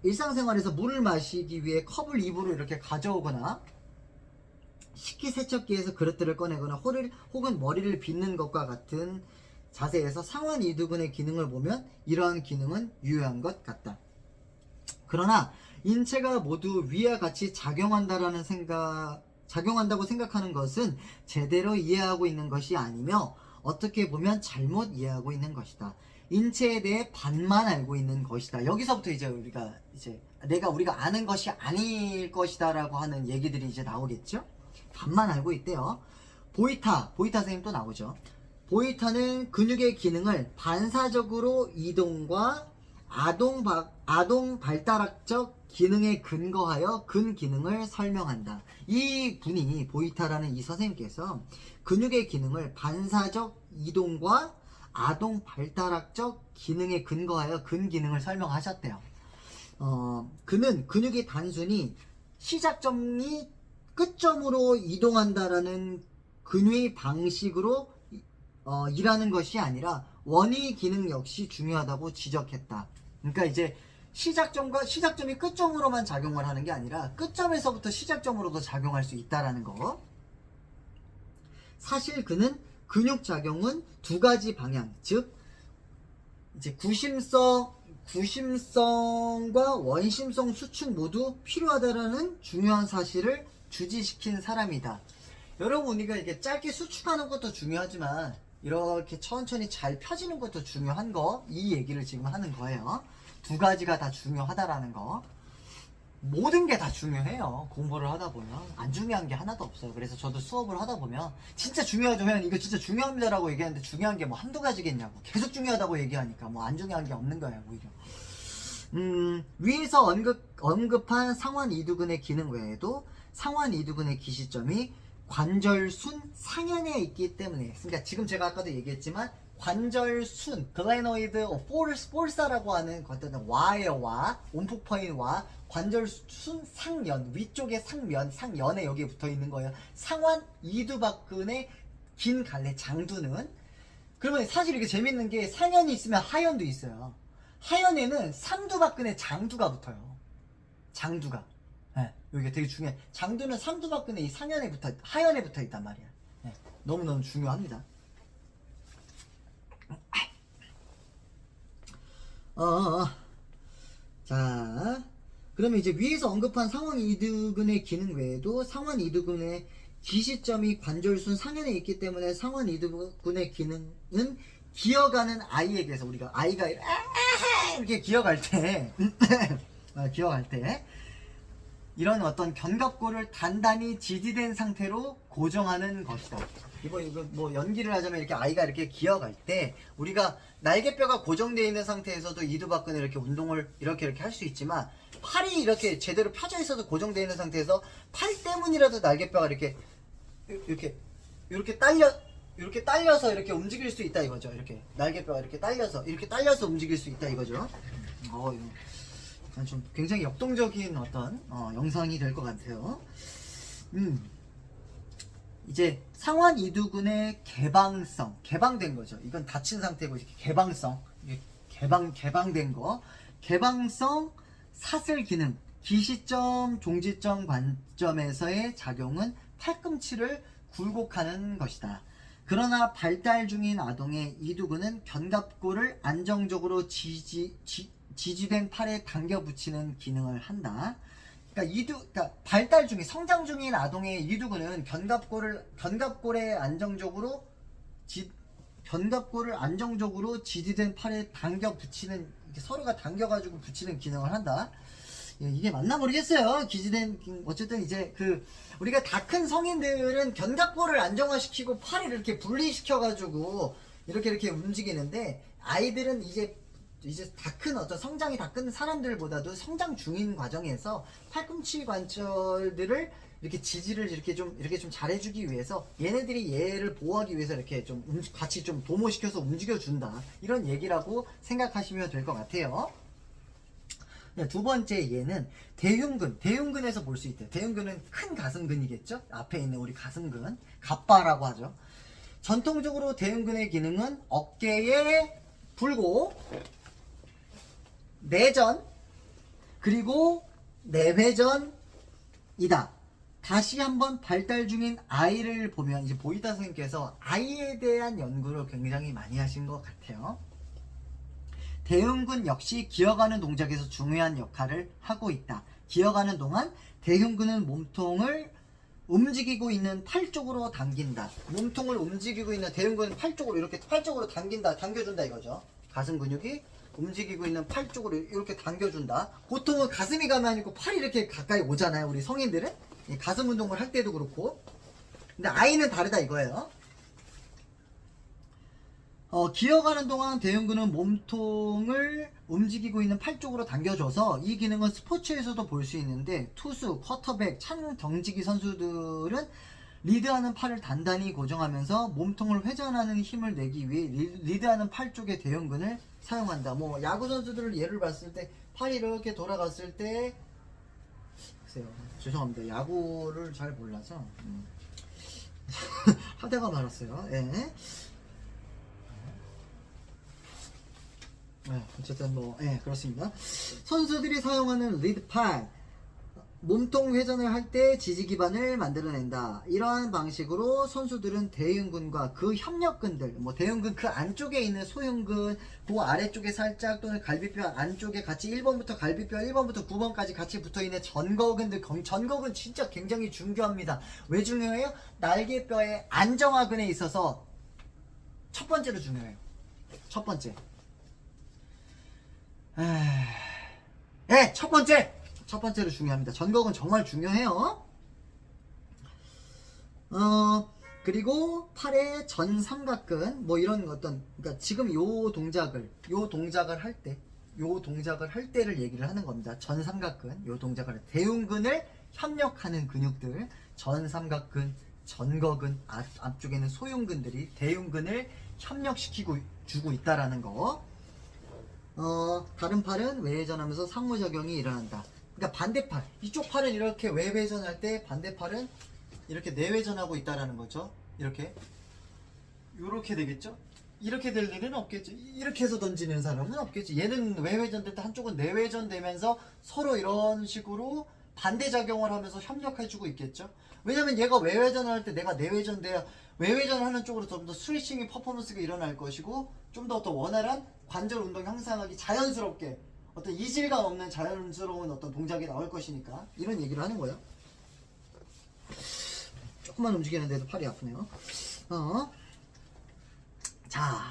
일상생활에서 물을 마시기 위해 컵을 입으로 이렇게 가져오거나 식기세척기에서 그릇들을 꺼내거나 혹은 머리를 빗는 것과 같은 자세에서 상완 이두근의 기능을 보면 이러한 기능은 유효한 것 같다. 그러나 인체가 모두 위와 같이 작용한다고 생각하는 것은 제대로 이해하고 있는 것이 아니며 어떻게 보면 잘못 이해하고 있는 것이다. 인체에 대해 반만 알고 있는 것이다. 여기서부터 이제 우리가 아는 것이 아닐 것이다라고 하는 얘기들이 이제 나오겠죠. 반만 알고 있대요. 보이타 선생님 또 나오죠. 보이타는 근육의 기능을 반사적으로 이동과 아동 발달학적 기능에 근거하여 근기능을 설명한다. 이 분이 보이타라는 이 선생님께서 근육의 기능을 반사적 이동과 아동 발달학적 기능에 근거하여 근기능을 설명하셨대요. 그는 근육이 단순히 시작점이 끝점으로 이동한다라는 근육의 방식으로 일하는 것이 아니라 원위 기능 역시 중요하다고 지적했다. 그러니까 이제 시작점이 끝점으로만 작용을 하는 게 아니라 끝점에서부터 시작점으로도 작용할 수 있다라는 거. 사실 그는 근육 작용은 두 가지 방향, 즉 이제 구심성과 원심성 수축 모두 필요하다라는 중요한 사실을 주지시킨 사람이다. 여러분, 우리가 이게 짧게 수축하는 것도 중요하지만 이렇게 천천히 잘 펴지는 것도 중요한 거, 이 얘기를 지금 하는 거예요. 두 가지가 다 중요하다라는 거. 모든 게 다 중요해요. 공부를 하다 보면 안 중요한 게 하나도 없어요. 그래서 저도 수업을 하다 보면 진짜 중요하죠. 그냥 이거 진짜 중요합니다라고 얘기하는데 중요한 게 뭐 한두 가지겠냐고. 계속 중요하다고 얘기하니까 뭐 안 중요한 게 없는 거예요, 오히려. 위에서 언급한 상완 이두근의 기능 외에도 상완 이두근의 기시점이 관절순 상현에 있기 때문에, 그러니까 지금 제가 아까도 얘기했지만 관절순, 글레노이드 포르사라고 하는 것들은 와예요. 와, 온폭퍼인 와, 관절순 상연, 위쪽에 상연에 여기에 붙어 있는 거예요. 상완 이두박근의 긴 갈래 장두는, 그러면 사실 이게 재밌는 게 상연이 있으면 하연도 있어요. 하연에는 삼두박근의 장두가 붙어요. 장두가. 네, 여기가 되게 중요해. 장두는 삼두박근의 이 하연에 붙어 있단 말이야. 네, 너무너무 중요합니다. 자, 그러면 이제 위에서 언급한 상완 이두근의 기능 외에도 상완 이두근의 기시점이 관절순 상현에 있기 때문에 상완 이두근의 기능은 기어가는 아이에게서, 우리가 아이가 이렇게 기어갈 때 이런 어떤 견갑골을 단단히 지지된 상태로 고정하는 것이다. 이거 뭐 연기를 하자면 이렇게 아이가 이렇게 기어갈 때 우리가 날개뼈가 고정되어 있는 상태에서도 이두박근을 이렇게 운동을 이렇게 할 수 있지만, 팔이 이렇게 제대로 펴져 있어서 고정되어 있는 상태에서 팔 때문이라도 날개뼈가 이렇게 딸려서 이렇게 움직일 수 있다 이거죠. 이렇게 날개뼈가 이렇게 딸려서 움직일 수 있다 이거죠. 이거 좀 굉장히 역동적인 어떤 영상이 될 것 같아요. 이제 상완 이두근의 개방된 거죠. 이건 닫힌 상태고, 이렇게 개방성, 이게 개방된 거. 개방성 사슬 기능, 기시점, 종지점 관점에서의 작용은 팔꿈치를 굴곡하는 것이다. 그러나 발달 중인 아동의 이두근은 견갑골을 안정적으로 지지된 팔에 당겨 붙이는 기능을 한다. 그러니까 발달 중인, 성장 중인 아동의 이두근은 견갑골을 안정적으로 지지된 팔에 당겨 붙이는, 서로가 당겨가지고 붙이는 기능을 한다. 이게 맞나 모르겠어요. 어쨌든 이제 우리가 다 큰 성인들은 견갑골을 안정화시키고 팔을 이렇게 분리시켜가지고 이렇게 움직이는데, 아이들은 이제 다 큰 어떤 성장이 다 큰 사람들보다도 성장 중인 과정에서 팔꿈치 관절들을 이렇게 지지를 이렇게 좀 잘해주기 위해서, 얘네들이 얘를 보호하기 위해서 이렇게 좀 같이 좀 도모시켜서 움직여준다, 이런 얘기라고 생각하시면 될 것 같아요. 네, 두 번째 얘는 대흉근에서 볼 수 있대요. 대흉근은 큰 가슴근이겠죠? 앞에 있는 우리 가슴근, 갑바라고 하죠. 전통적으로 대흉근의 기능은 어깨의 불고, 내전, 그리고 내회전이다. 다시 한번 발달 중인 아이를 보면, 이제 보이타 선생님께서 아이에 대한 연구를 굉장히 많이 하신 것 같아요. 대흉근 역시 기어가는 동작에서 중요한 역할을 하고 있다. 기어가는 동안 대흉근은 몸통을 움직이고 있는 팔 쪽으로 당긴다. 몸통을 움직이고 있는 대흉근은 팔 쪽으로 이렇게 당겨준다 이거죠. 가슴 근육이 움직이고 있는 팔 쪽으로 이렇게 당겨준다. 보통은 가슴이 가만히 있고 팔이 이렇게 가까이 오잖아요, 우리 성인들은. 가슴 운동을 할 때도 그렇고. 근데 아이는 다르다 이거예요. 기어가는 동안 대흉근은 몸통을 움직이고 있는 팔 쪽으로 당겨줘서 이 기능은 스포츠에서도 볼 수 있는데 투수, 쿼터백, 창 던지기 선수들은 리드하는 팔을 단단히 고정하면서 몸통을 회전하는 힘을 내기 위해 리드하는 팔 쪽의 대흉근을 사용한다. 뭐 야구 선수들을 예를 봤을 때 팔이 이렇게 돌아갔을 때 글쎄요, 죄송합니다. 야구를 잘 몰라서 하다가 말았어요. 예. 네, 어쨌든 뭐, 예, 그렇습니다. 선수들이 사용하는 리드팔, 몸통 회전을 할 때 지지 기반을 만들어낸다. 이러한 방식으로 선수들은 대흉근과 그 협력근들, 뭐 대흉근 그 안쪽에 있는 소흉근, 그 아래쪽에 살짝 또는 갈비뼈 안쪽에 같이 1번부터 갈비뼈 1번부터 9번까지 같이 붙어있는 전거근들, 전거근 진짜 굉장히 중요합니다. 왜 중요해요? 날개뼈의 안정화근에 있어서 첫 번째로 중요해요. 첫 번째. 네, 첫 번째로 중요합니다. 전거근 정말 중요해요. 그리고 팔의 전삼각근, 뭐 이런 어떤, 그러니까 지금 요 동작을 할 때를 얘기를 하는 겁니다. 전삼각근, 요 동작을 대흉근을 협력하는 근육들, 전삼각근, 전거근, 앞쪽에는 소흉근들이 대흉근을 협력시키고 주고 있다라는 거. 다른 팔은 외회전하면서 상호작용이 일어난다. 그러니까 반대팔, 이쪽 팔은 이렇게 외회전할 때 반대팔은 이렇게 내회전하고 있다라는 거죠. 이렇게 되겠죠. 이렇게 될 일은 없겠죠. 이렇게 해서 던지는 사람은 없겠지. 얘는 외회전될 때 한쪽은 내회전되면서 서로 이런 식으로 반대작용을 하면서 협력해주고 있겠죠. 왜냐면 얘가 외회전을 할 때 내가 내회전돼야 외회전하는 쪽으로 좀 더 스트레칭이 퍼포먼스가 일어날 것이고 좀 더 어떤 원활한 관절 운동 형성하기 자연스럽게 어떤 이질감 없는 자연스러운 어떤 동작이 나올 것이니까 이런 얘기를 하는 거예요. 조금만 움직이는데도 팔이 아프네요. 자,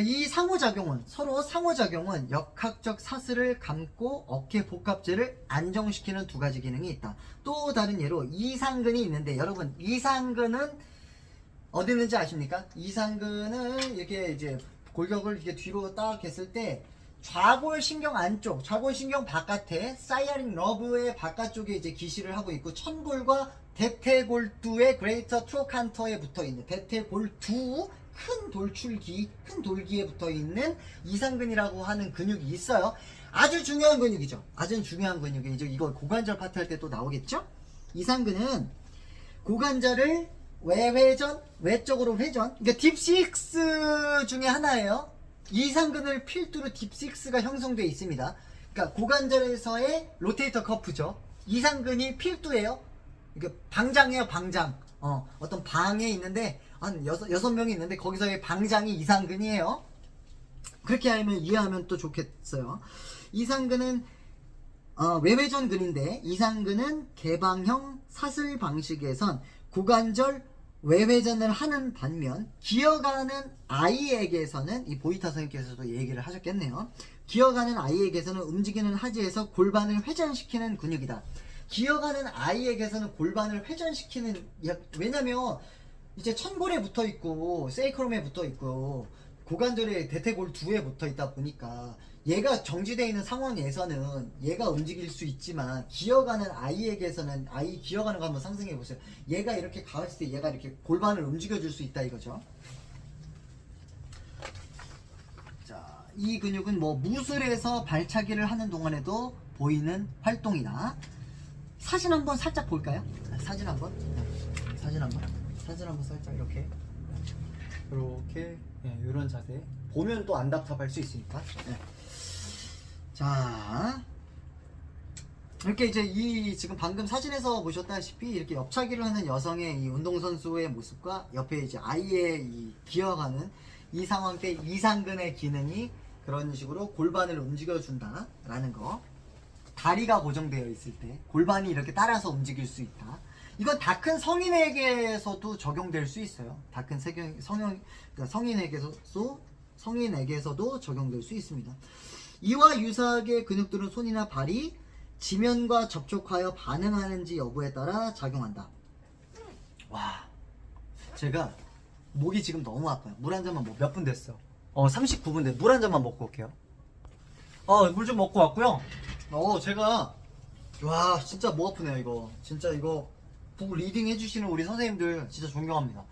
이 서로 상호작용은 역학적 사슬을 감고 어깨 복합체를 안정시키는 두 가지 기능이 있다. 또 다른 예로 이상근이 있는데, 여러분 이상근은 어디 있는지 아십니까? 이상근은 이렇게 이제 골격을 이렇게 뒤로 딱 했을 때 좌골신경 안쪽, 좌골신경 바깥에 사이아릭 너브의 바깥쪽에 이제 기시를 하고 있고, 천골과 대퇴골두의 그레이터 트로칸터에 붙어있는 대퇴골두 큰 돌기에 붙어있는 이상근이라고 하는 근육이 있어요. 아주 중요한 근육이죠. 아주 중요한 근육이죠. 이거 고관절 파트 할 때 또 나오겠죠? 이상근은 고관절을 외회전, 외쪽으로 회전, 그러니까 딥식스 중에 하나예요. 이상근을 필두로 딥식스가 형성되어 있습니다. 그러니까 고관절에서의 로테이터 커프죠. 이상근이 필두예요. 그러니까 방장이에요, 방장. 어떤 방에 있는데 한 여섯 명이 있는데 거기서의 방장이 이상근이에요. 그렇게 하면 이해하면 또 좋겠어요. 이상근은 외회전근인데, 이상근은 개방형 사슬 방식에선 고관절 외회전을 하는 반면, 기어가는 아이에게서는, 이 보이타 선생님께서도 얘기를 하셨겠네요. 기어가는 아이에게서는 움직이는 하지에서 골반을 회전시키는 근육이다. 기어가는 아이에게서는 골반을 회전시키는, 왜냐면 이제 천골에 붙어있고 세이크롬에 붙어있고 고관절에 대퇴골 2에 붙어있다 보니까 얘가 정지되어 있는 상황에서는 얘가 움직일 수 있지만, 기어가는 아이에게서는, 아이 기어가는 거 한번 상상해 보세요. 얘가 이렇게 가했을 때 얘가 이렇게 골반을 움직여 줄 수 있다 이거죠. 자, 이 근육은 뭐 무술에서 발차기를 하는 동안에도 보이는 활동이다. 사진 한번 살짝 볼까요? 사진 한번 살짝 이렇게 이런 자세 보면 또 안 답답할 수 있으니까. 자, 이렇게 이제 이 지금 방금 사진에서 보셨다시피 이렇게 옆차기를 하는 여성의 이 운동선수의 모습과 옆에 이제 아이의 이 기어가는 이 상황 때 이상근의 기능이 그런 식으로 골반을 움직여준다 라는 거. 다리가 고정되어 있을 때 골반이 이렇게 따라서 움직일 수 있다. 이건 다 큰 성인에게서도 적용될 수 있어요. 다 큰 성인에게서도 적용될 수 있습니다. 이와 유사하게 근육들은 손이나 발이 지면과 접촉하여 반응하는지 여부에 따라 작용한다. 와, 제가 목이 지금 너무 아파요. 물 한 잔만 몇 분 됐어? 39분 됐. 물 한 잔만 먹고 올게요. 물 좀 먹고 왔고요. 제가 와 진짜 목 아프네요 이거. 진짜 이거 북 리딩 해주시는 우리 선생님들 진짜 존경합니다.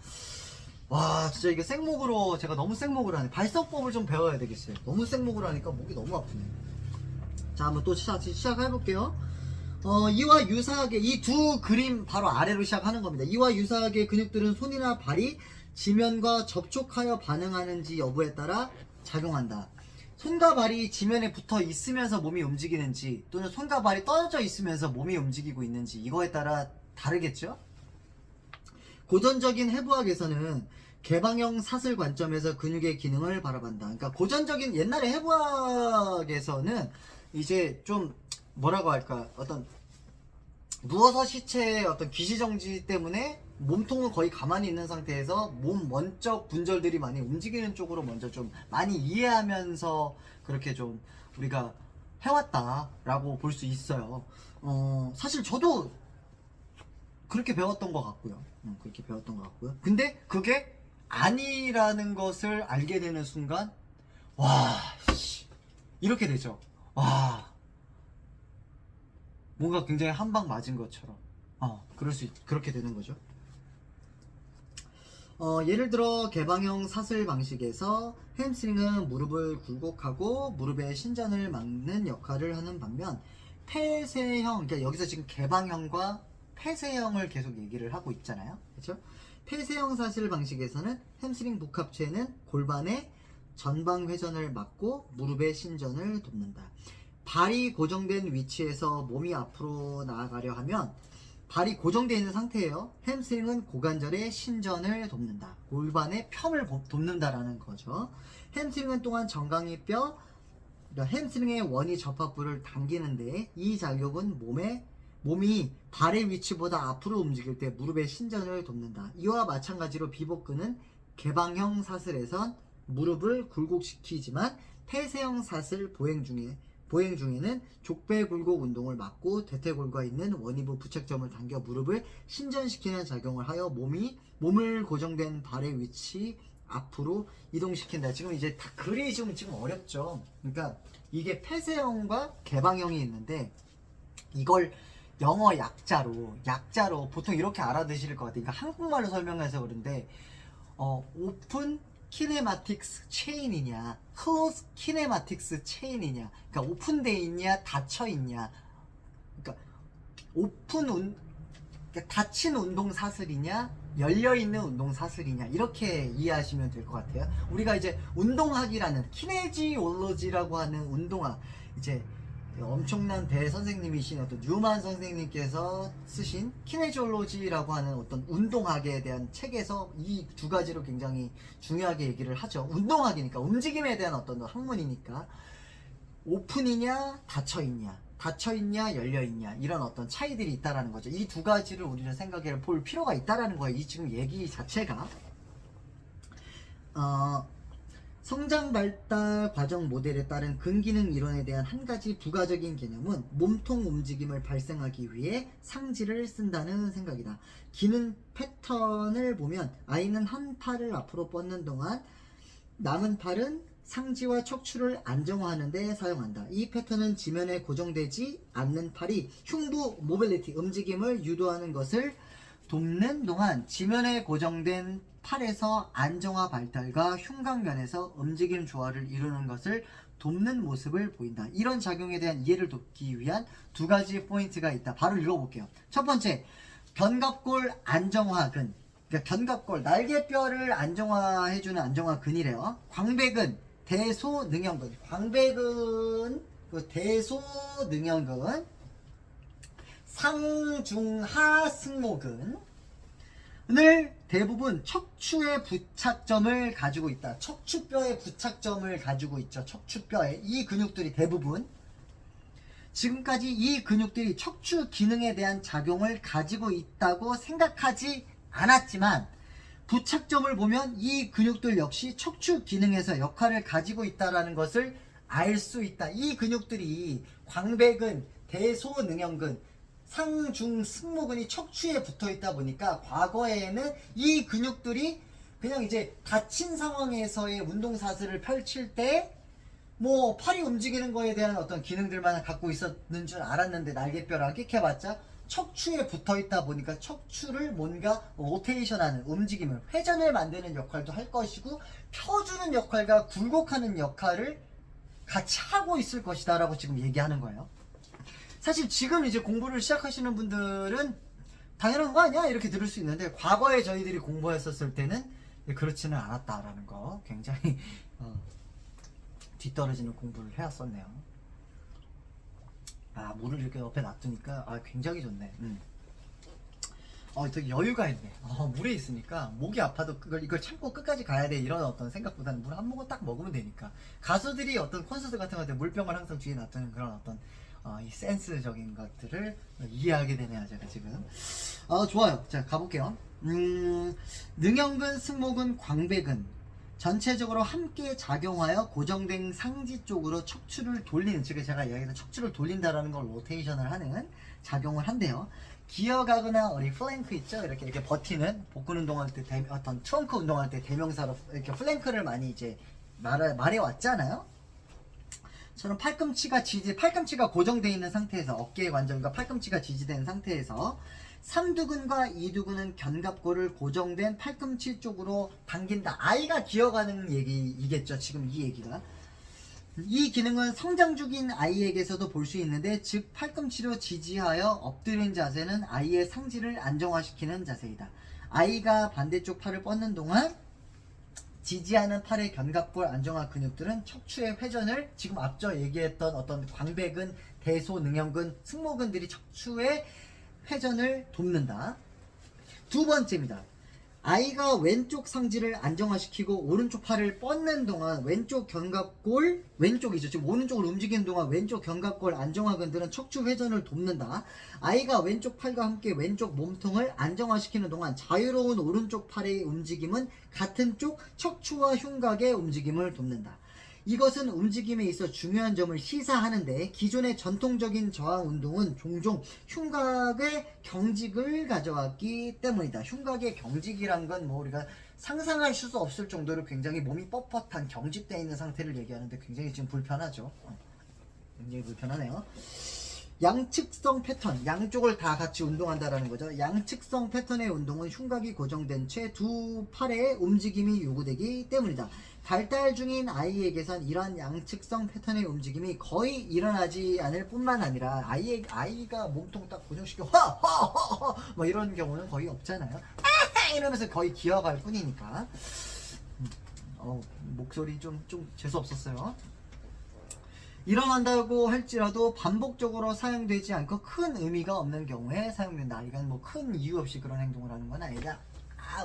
와 진짜 이게 생목으로 제가 너무 생목으로 하네. 발성법을 좀 배워야 되겠어요. 너무 생목으로 하니까 목이 너무 아프네. 자 한번 또 시작해볼게요. 이와 유사하게 이 두 그림 바로 아래로 시작하는 겁니다. 이와 유사하게 근육들은 손이나 발이 지면과 접촉하여 반응하는지 여부에 따라 작용한다. 손과 발이 지면에 붙어 있으면서 몸이 움직이는지 또는 손과 발이 떨어져 있으면서 몸이 움직이고 있는지 이거에 따라 다르겠죠? 고전적인 해부학에서는 개방형 사슬 관점에서 근육의 기능을 바라본다. 그러니까 고전적인 옛날에 해부학에서는 이제 좀 뭐라고 할까 어떤 누워서 시체의 어떤 기시정지 때문에 몸통은 거의 가만히 있는 상태에서 몸 먼저 분절들이 많이 움직이는 쪽으로 먼저 좀 많이 이해하면서 그렇게 좀 우리가 해왔다라고 볼 수 있어요. 사실 저도 그렇게 배웠던 것 같고요. 그렇게 배웠던 것 같고요. 근데 그게 아니라는 것을 알게 되는 순간 와 이렇게 되죠. 와 뭔가 굉장히 한 방 맞은 것처럼 그렇게 되는 거죠. 예를 들어 개방형 사슬 방식에서 햄스트링은 무릎을 굴곡하고 무릎의 신전을 막는 역할을 하는 반면 폐쇄형, 그러니까 여기서 지금 개방형과 폐쇄형을 계속 얘기를 하고 있잖아요. 그렇죠? 폐쇄형 사슬 방식에서는 햄스트링 복합체는 골반의 전방 회전을 막고 무릎의 신전을 돕는다. 발이 고정된 위치에서 몸이 앞으로 나아가려 하면 발이 고정되어 있는 상태예요. 햄스트링은 고관절의 신전을 돕는다. 골반의 펴을 돕는다라는 거죠. 햄스트링은 또한 정강이뼈, 그러니까 햄스트링의 원위 접합부를 당기는데 이 작용은 몸이 발의 위치보다 앞으로 움직일 때 무릎의 신전을 돕는다. 이와 마찬가지로 비복근은 개방형 사슬에선 무릎을 굴곡시키지만 폐쇄형 사슬 보행 중에는 족배 굴곡 운동을 막고 대퇴골과 있는 원위부 부착점을 당겨 무릎을 신전시키는 작용을 하여 몸을 고정된 발의 위치 앞으로 이동시킨다. 지금 이제 다 글이 지금 어렵죠. 그러니까 이게 폐쇄형과 개방형이 있는데 이걸 영어 약자로 보통 이렇게 알아두실 것 같아요. 그러니까 한국말로 설명해서 그런데 오픈 키네마틱스 체인이냐 클로즈 키네마틱스 체인이냐, 그러니까 오픈되어 있냐 닫혀 있냐, 그러니까 그러니까 닫힌 운동 사슬이냐 열려 있는 운동 사슬이냐 이렇게 이해하시면 될 것 같아요. 우리가 이제 운동학이라는 키네지올로지라고 하는 운동학, 이제 엄청난 대선생님이신 어떤 뉴만 선생님께서 쓰신 키네지올로지라고 하는 어떤 운동학에 대한 책에서 이 두 가지로 굉장히 중요하게 얘기를 하죠. 운동학이니까 움직임에 대한 어떤 학문이니까 오픈이냐 닫혀있냐 열려있냐 이런 어떤 차이들이 있다라는 거죠. 이 두 가지를 우리는 생각해 볼 필요가 있다라는 거예요. 이 지금 얘기 자체가 성장 발달 과정 모델에 따른 근기능 이론에 대한 한 가지 부가적인 개념은 몸통 움직임을 발생하기 위해 상지를 쓴다는 생각이다. 기능 패턴을 보면 아이는 한 팔을 앞으로 뻗는 동안 남은 팔은 상지와 척추를 안정화하는 데 사용한다. 이 패턴은 지면에 고정되지 않는 팔이 흉부 모빌리티 움직임을 유도하는 것을 돕는 동안 지면에 고정된 팔에서 안정화 발달과 흉곽면에서 움직임 조화를 이루는 것을 돕는 모습을 보인다. 이런 작용에 대한 이해를 돕기 위한 두 가지 포인트가 있다. 바로 읽어볼게요. 첫 번째, 견갑골 안정화근. 그러니까 견갑골, 날개뼈를 안정화해주는 안정화근이래요. 광배근, 대소능형근. 광배근, 대소능형근, 상중하승모근을 대부분 척추의 부착점을 가지고 있다. 척추뼈의 부착점을 가지고 있죠. 척추뼈에 이 근육들이 대부분 지금까지 이 근육들이 척추 기능에 대한 작용을 가지고 있다고 생각하지 않았지만 부착점을 보면 이 근육들 역시 척추 기능에서 역할을 가지고 있다는 것을 알 수 있다. 이 근육들이 광배근, 대소능형근, 상중승모근이 척추에 붙어 있다 보니까 과거에는 이 근육들이 그냥 이제 갇힌 상황에서의 운동 자세를 펼칠 때 뭐 팔이 움직이는 거에 대한 어떤 기능들만 갖고 있었는 줄 알았는데 날개뼈랑 끽해봤자 척추에 붙어 있다 보니까 척추를 뭔가 로테이션하는 움직임을 회전을 만드는 역할도 할 것이고 펴주는 역할과 굴곡하는 역할을 같이 하고 있을 것이다 라고 지금 얘기하는 거예요. 사실 지금 이제 공부를 시작하시는 분들은 당연한 거 아니야? 이렇게 들을 수 있는데 과거에 저희들이 공부했었을 때는 그렇지는 않았다라는 거 굉장히 뒤떨어지는 공부를 해왔었네요. 아, 물을 이렇게 옆에 놔두니까 굉장히 좋네. 되게 여유가 있네. 물에 있으니까 목이 아파도 이걸 참고 끝까지 가야 돼 이런 어떤 생각보다는 물 한 모금 딱 먹으면 되니까. 가수들이 어떤 콘서트 같은 거 할 때 물병을 항상 뒤에 놔두는 그런 어떤 이 센스적인 것들을 이해하게 되네요, 제가 지금. 좋아요. 자, 가볼게요. 능형근, 승모근, 광배근 전체적으로 함께 작용하여 고정된 상지 쪽으로 척추를 돌리는, 즉 제가 이야기했던 척추를 돌린다라는 걸 로테이션을 하는 작용을 한대요. 기어가거나 우리 플랭크 있죠? 이렇게 버티는 복근 운동할 때 어떤 트렁크 운동할 때 대명사로 이렇게 플랭크를 많이 이제 말해왔잖아요. 저는 팔꿈치가 고정되어 있는 상태에서 어깨의 관절과 팔꿈치가 지지된 상태에서 삼두근과 이두근은 견갑골을 고정된 팔꿈치 쪽으로 당긴다. 아이가 기어가는 얘기이겠죠. 지금 이 얘기가. 이 기능은 성장 중인 아이에게서도 볼 수 있는데, 즉 팔꿈치로 지지하여 엎드린 자세는 아이의 상지를 안정화시키는 자세이다. 아이가 반대쪽 팔을 뻗는 동안 지지하는 팔의 견갑골 안정화 근육들은 척추의 회전을, 지금 앞서 얘기했던 어떤 광배근, 대소, 능형근, 승모근들이 척추의 회전을 돕는다. 두 번째입니다. 아이가 왼쪽 상지를 안정화시키고 오른쪽 팔을 뻗는 동안 왼쪽 견갑골, 왼쪽이죠. 지금 오른쪽으로 움직이는 동안 왼쪽 견갑골 안정화근들은 척추 회전을 돕는다. 아이가 왼쪽 팔과 함께 왼쪽 몸통을 안정화시키는 동안 자유로운 오른쪽 팔의 움직임은 같은 쪽 척추와 흉곽의 움직임을 돕는다. 이것은 움직임에 있어 중요한 점을 시사하는데, 기존의 전통적인 저항 운동은 종종 흉곽의 경직을 가져왔기 때문이다. 흉곽의 경직이란 건 뭐 우리가 상상할 수 없을 정도로 굉장히 몸이 뻣뻣한 경직되어 있는 상태를 얘기하는데 굉장히 지금 불편하죠. 굉장히 불편하네요. 양측성 패턴, 양쪽을 다 같이 운동한다라는 거죠. 양측성 패턴의 운동은 흉곽이 고정된 채 두 팔의 움직임이 요구되기 때문이다. 발달 중인 아이에게선 이러한 양측성 패턴의 움직임이 거의 일어나지 않을 뿐만 아니라 아이가 몸통 딱 고정시켜 허허허허 뭐 이런 경우는 거의 없잖아요. 이러면서 거의 기어갈 뿐이니까. 목소리 좀 재수없었어요. 일어난다고 할지라도 반복적으로 사용되지 않고 큰 의미가 없는 경우에 사용된다. 이건 뭐 큰 이유 없이 그런 행동을 하는 건 아니다.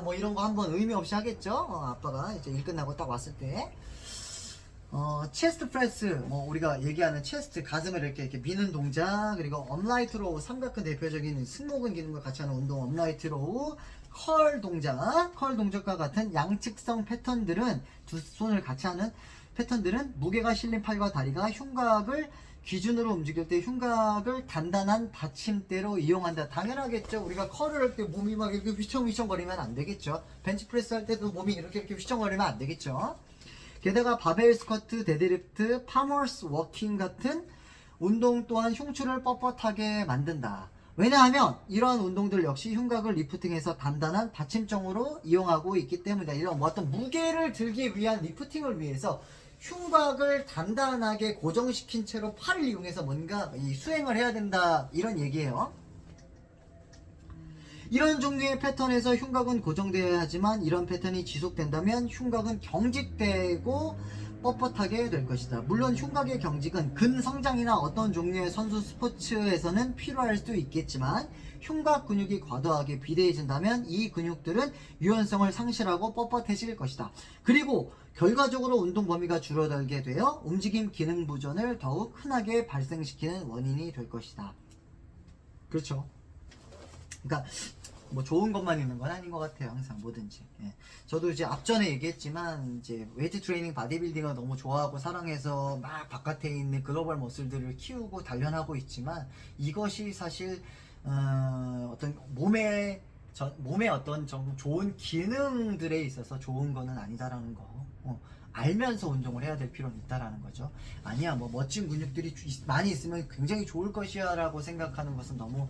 뭐 이런 거 한번 의미 없이 하겠죠. 아빠가 이제 일 끝나고 딱 왔을 때. 체스트 프레스, 뭐 우리가 얘기하는 체스트, 가슴을 이렇게 미는 동작, 그리고 업라이트 로우, 삼각근 대표적인 승모근 기능과 같이 하는 운동 업라이트 로우, 컬 동작과 같은 양측성 패턴들은, 두 손을 같이 하는 패턴들은 무게가 실린 팔과 다리가 흉곽을 기준으로 움직일 때 흉곽을 단단한 받침대로 이용한다. 당연하겠죠. 우리가 컬을 할 때 몸이 막 이렇게 휘청휘청거리면 안 되겠죠. 벤치프레스 할 때도 몸이 이렇게 휘청거리면 안 되겠죠. 게다가 바벨 스쿼트, 데드리프트, 파머스 워킹 같은 운동 또한 흉추를 뻣뻣하게 만든다. 왜냐하면 이러한 운동들 역시 흉곽을 리프팅해서 단단한 받침정으로 이용하고 있기 때문이다. 이런 뭐 어떤 무게를 들기 위한 리프팅을 위해서 흉곽을 단단하게 고정시킨 채로 팔을 이용해서 뭔가 수행을 해야 된다, 이런 얘기예요. 이런 종류의 패턴에서 흉곽은 고정되어야 하지만 이런 패턴이 지속된다면 흉곽은 경직되고 뻣뻣하게 될 것이다. 물론 흉곽의 경직은 근성장이나 어떤 종류의 선수 스포츠에서는 필요할 수도 있겠지만 흉곽 근육이 과도하게 비대해진다면 이 근육들은 유연성을 상실하고 뻣뻣해질 것이다. 그리고 결과적으로 운동 범위가 줄어들게 되어 움직임 기능 부전을 더욱 흔하게 발생시키는 원인이 될 것이다. 그렇죠. 그러니까 뭐 좋은 것만 있는 건 아닌 것 같아요. 항상 뭐든지. 저도 이제 앞전에 얘기했지만 이제 웨이트 트레이닝, 바디빌딩을 너무 좋아하고 사랑해서 막 바깥에 있는 글로벌 머슬들을 키우고 단련하고 있지만 이것이 사실 어떤 몸의 몸의 어떤 좀 좋은 기능들에 있어서 좋은 거는 아니다라는 거 알면서 운동을 해야 될 필요는 있다라는 거죠. 아니야 뭐 멋진 근육들이 많이 있으면 굉장히 좋을 것이야 라고 생각하는 것은 너무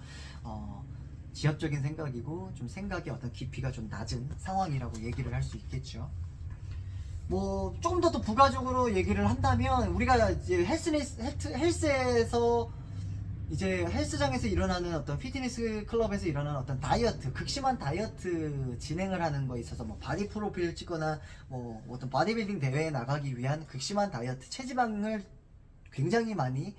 지엽적인 생각이고 좀 생각의 어떤 깊이가 좀 낮은 상황이라고 얘기를 할 수 있겠죠. 뭐 조금 더 부가적으로 얘기를 한다면 우리가 이제 헬스에서 이제 헬스장에서 일어나는 어떤 피트니스 클럽에서 일어나는 어떤 다이어트, 극심한 다이어트 진행을 하는 거에 있어서 뭐 바디 프로필을 찍거나 뭐 어떤 바디빌딩 대회에 나가기 위한 극심한 다이어트, 체지방을 굉장히 많이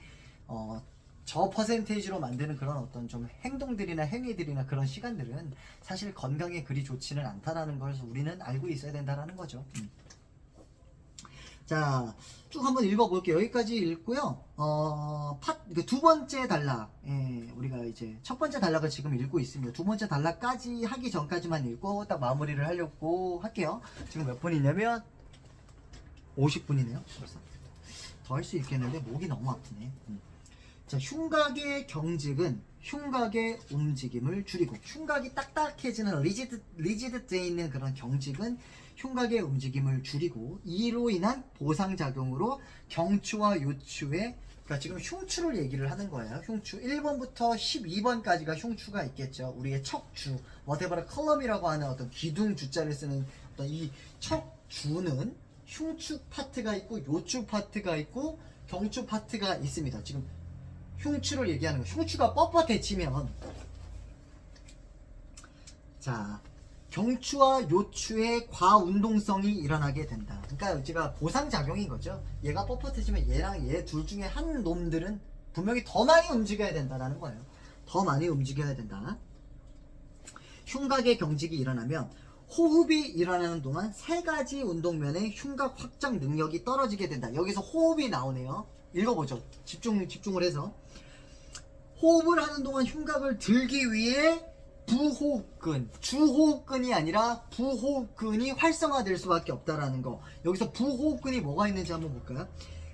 저 퍼센테이지로 만드는 그런 어떤 좀 행동들이나 행위들이나 그런 시간들은 사실 건강에 그리 좋지는 않다라는 걸 우리는 알고 있어야 된다라는 거죠. 자, 쭉 한번 읽어볼게요. 여기까지 읽고요. 두 번째 단락, 우리가 이제 첫 번째 단락을 지금 읽고 있습니다. 두 번째 단락까지 하기 전까지만 읽고 딱 마무리를 하려고 할게요. 지금 몇 분이냐면 50분이네요. 벌써 더 할 수 있겠는데 목이 너무 아프네. 자, 흉곽의 경직은 흉곽의 움직임을 줄이고, 흉곽이 딱딱해지는 리지드되어 있는 그런 경직은 흉곽의 움직임을 줄이고, 이로 인한 보상작용으로 경추와 요추의, 그러니까 지금 흉추를 얘기를 하는 거예요. 흉추 1번부터 12번까지가 흉추가 있겠죠. 우리의 척추, whatever column이라고 하는 어떤 기둥 주자를 쓰는 어떤 이 척추는 흉추 파트가 있고 요추 파트가 있고 경추 파트가 있습니다. 지금 흉추를 얘기하는 거. 흉추가 뻣뻣해지면, 자, 경추와 요추의 과운동성이 일어나게 된다. 그러니까 제가 보상작용인 거죠. 얘가 뻣뻣해지면 얘랑 얘 둘 중에 한 놈들은 분명히 더 많이 움직여야 된다는 거예요. 더 많이 움직여야 된다. 흉곽의 경직이 일어나면 호흡이 일어나는 동안 세 가지 운동면의 흉곽 확장 능력이 떨어지게 된다. 여기서 호흡이 나오네요. 읽어보죠. 집중을 해서. 호흡을 하는 동안 흉곽을 들기 위해 부호흡근, 주호흡근이 아니라 부호흡근이 활성화될 수밖에 없다라는 거. 여기서 부호흡근이 뭐가 있는지 한번 볼까요?